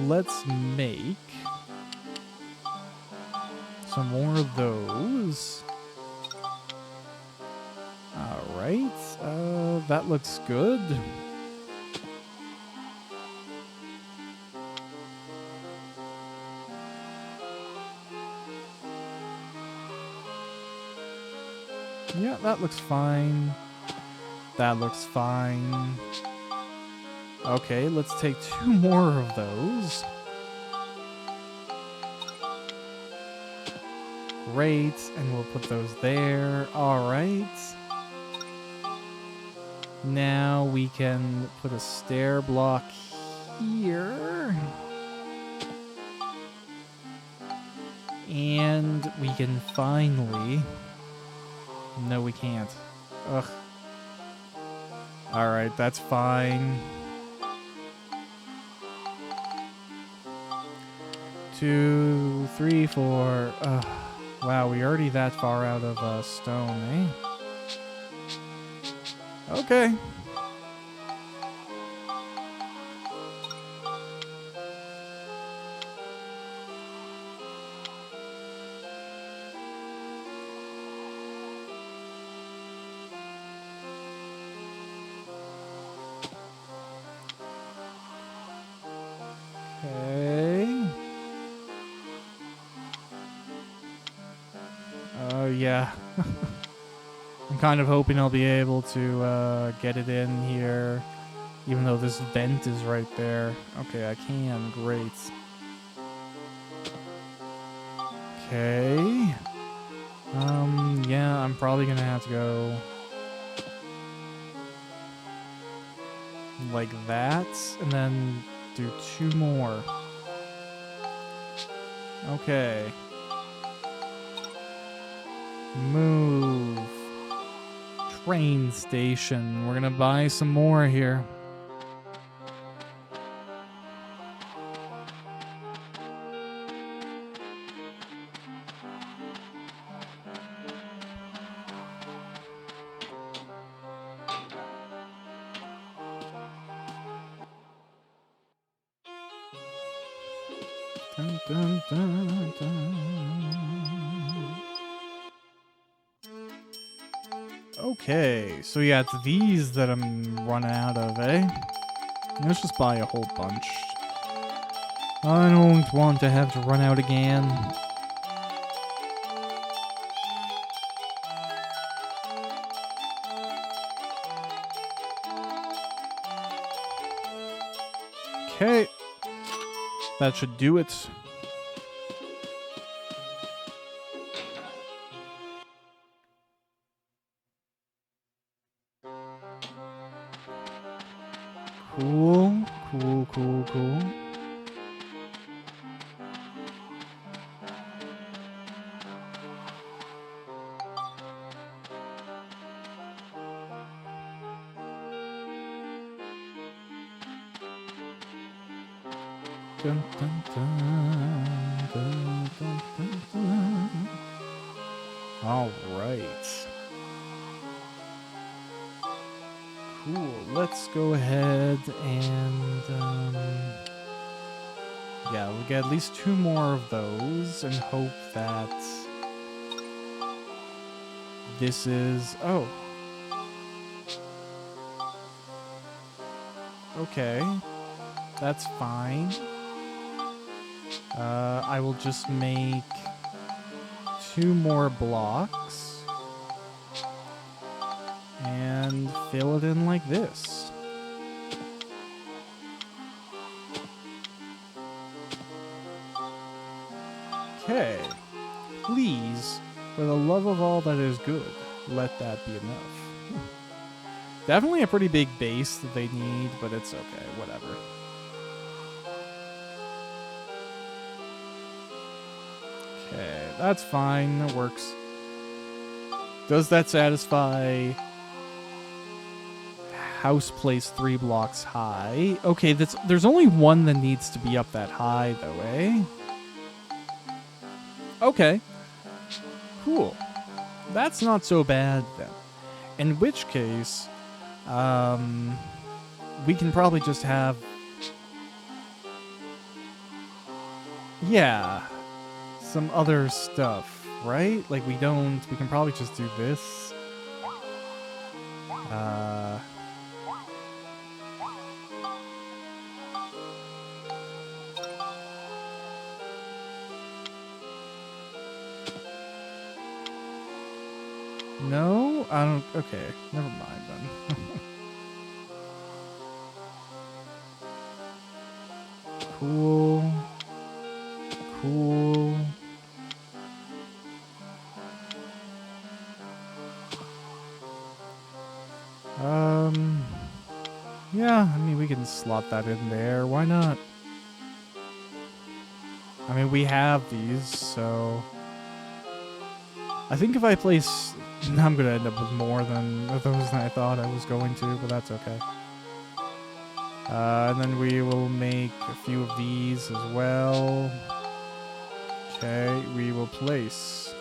Let's make some more of those. Alright, that looks good. Yeah, that looks fine. That looks fine. Okay, let's take 2 more of those. Great, and we'll put those there. Alright. Now we can put a stair block here. And we can finally... No, we can't. Ugh. Alright, that's fine. 2, 3, 4. Ugh. Wow, we already that far out of stone, eh? Okay. Okay. Oh, yeah. I'm kind of hoping I'll be able to get it in here, even though this vent is right there. Okay, I can. Great. Okay. Yeah, I'm probably gonna have to go like that, and then do 2 more. Okay. Move. Train station. We're gonna buy some more here. Dun, dun, dun, dun. Okay, so yeah, it's these that I'm running out of, eh? Let's just buy a whole bunch. I don't want to have to run out again. Okay. That should do it. Cool, cool, cool, cool. Dun, dun, dun, dun, dun, dun, dun. All right. Cool. Let's go ahead and yeah, we'll get at least 2 more of those and hope that this is okay. That's fine. I will just make 2 more blocks and fill it in like this. Okay. Please, for the love of all that is good, let that be enough. Definitely a pretty big base that they need, but it's okay, whatever. Okay, that's fine, that works. Does that satisfy house place 3 blocks high? Okay, there's only one that needs to be up that high though, eh? Okay. Cool. That's not so bad then. In which case, we can probably just have... yeah. Some other stuff, right? Like we can probably just do this. No? I don't... okay, never mind then. Cool. Cool. Yeah, I mean, we can slot that in there. Why not? I mean, we have these, so... I think if I place... I'm gonna end up with more than those than I thought I was going to, but that's okay. And then we will make a few of these as well. Okay, we will place...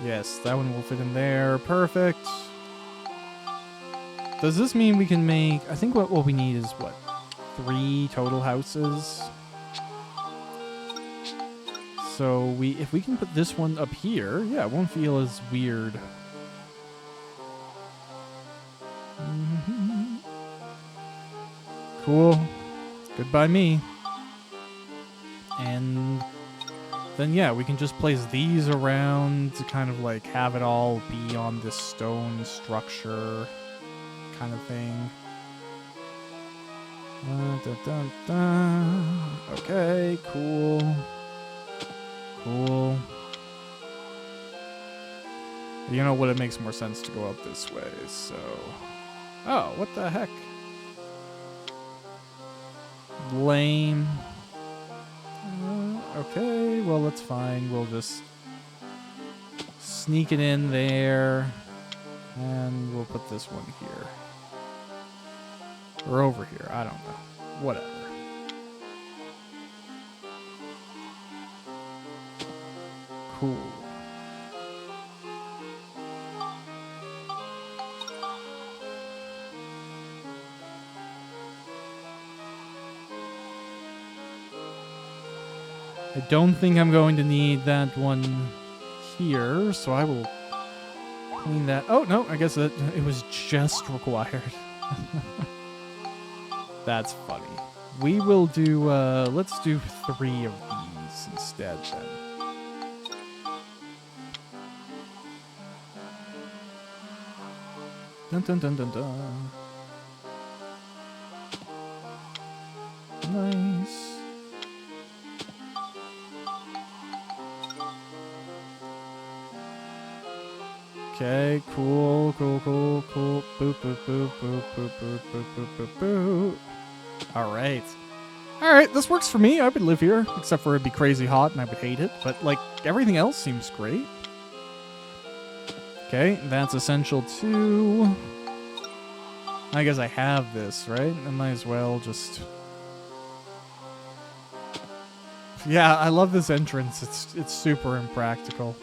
yes, that one will fit in there. Perfect. Does this mean we can make... I think what we need is, what, 3 total houses? So if we can put this one up here, yeah, it won't feel as weird. Mm-hmm. Cool. Good by me. And then, yeah, we can just place these around to kind of like have it all be on this stone structure kind of thing. Okay, cool. Cool. You know what? It makes more sense to go up this way, so... oh, what the heck? Lame. Okay, well, that's fine. We'll just sneak it in there. And we'll put this one here. Or over here. I don't know. Whatever. Cool. I don't think I'm going to need that one here, so I will clean that. Oh, no, I guess that it was just required. That's funny. We will do, let's do 3 of these instead then. Dun dun dun dun dun. Nice. Okay, cool. Boop, boop, boop, boop, boop, boop, boop, boop, boop, boop, boop. Alright. Alright, this works for me. I would live here, except for it'd be crazy hot and I would hate it. But, like, everything else seems great. Okay, that's essential too. I guess I have this, right? I might as well just... Yeah, I love this entrance. It's super impractical.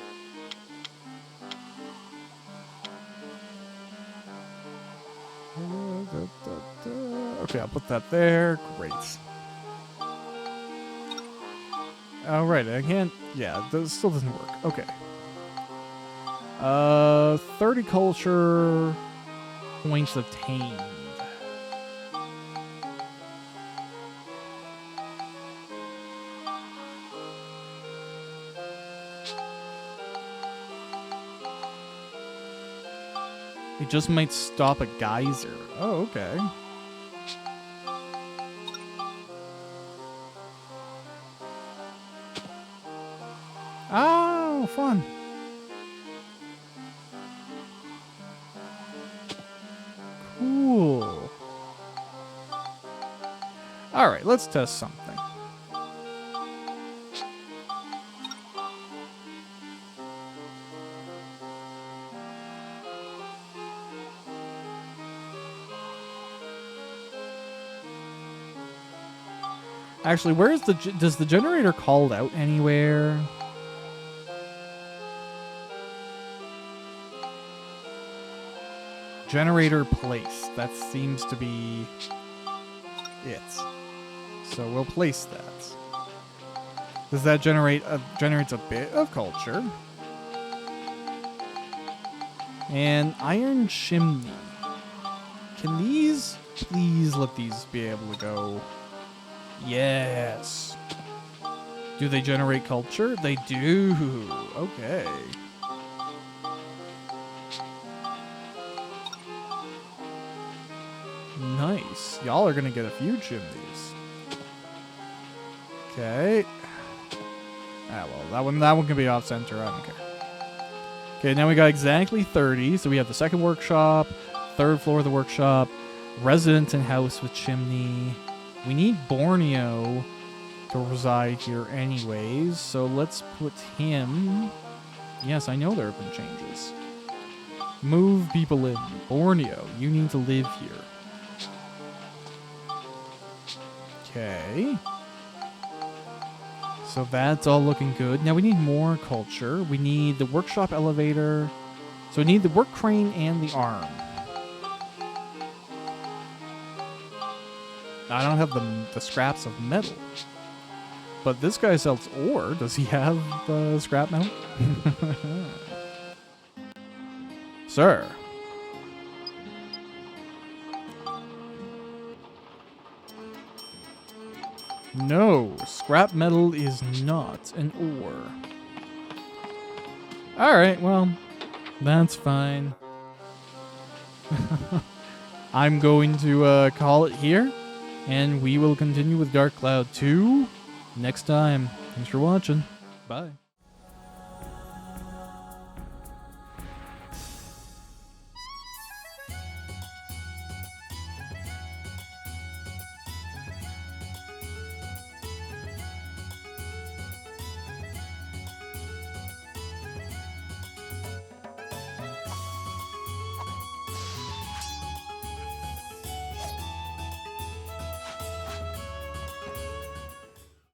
Okay, I'll put that there. Great. Oh, right, I can't... Yeah, this still doesn't work. Okay. 30 culture points obtained. It just might stop a geyser. Oh, okay. Oh, fun. Cool. All right, let's test something. Actually, where is does the generator called out anywhere? Generator place. That seems to be it. So we'll place that. Does that generates a bit of culture? And iron chimney. Can these please let these be able to go? Yes. Do they generate culture? They do. Okay. Nice. Y'all are gonna get a few chimneys. Okay. Ah, well, that one can be off center. I don't care. Okay, now we got exactly 30. So we have the second workshop, third floor of the workshop, residence and house with chimney. We need Borneo to reside here anyways, so let's put him... Yes, I know there have been changes. Move people in. Borneo, you need to live here. Okay. So that's all looking good. Now we need more culture. We need the workshop elevator. So we need the work crane and the arm. I don't have the scraps of metal. But this guy sells ore. Does he have scrap metal? Sir. No, scrap metal is not an ore. Alright, well, that's fine. I'm going to call it here. And we will continue with Dark Cloud 2 next time. Thanks for watching. Bye.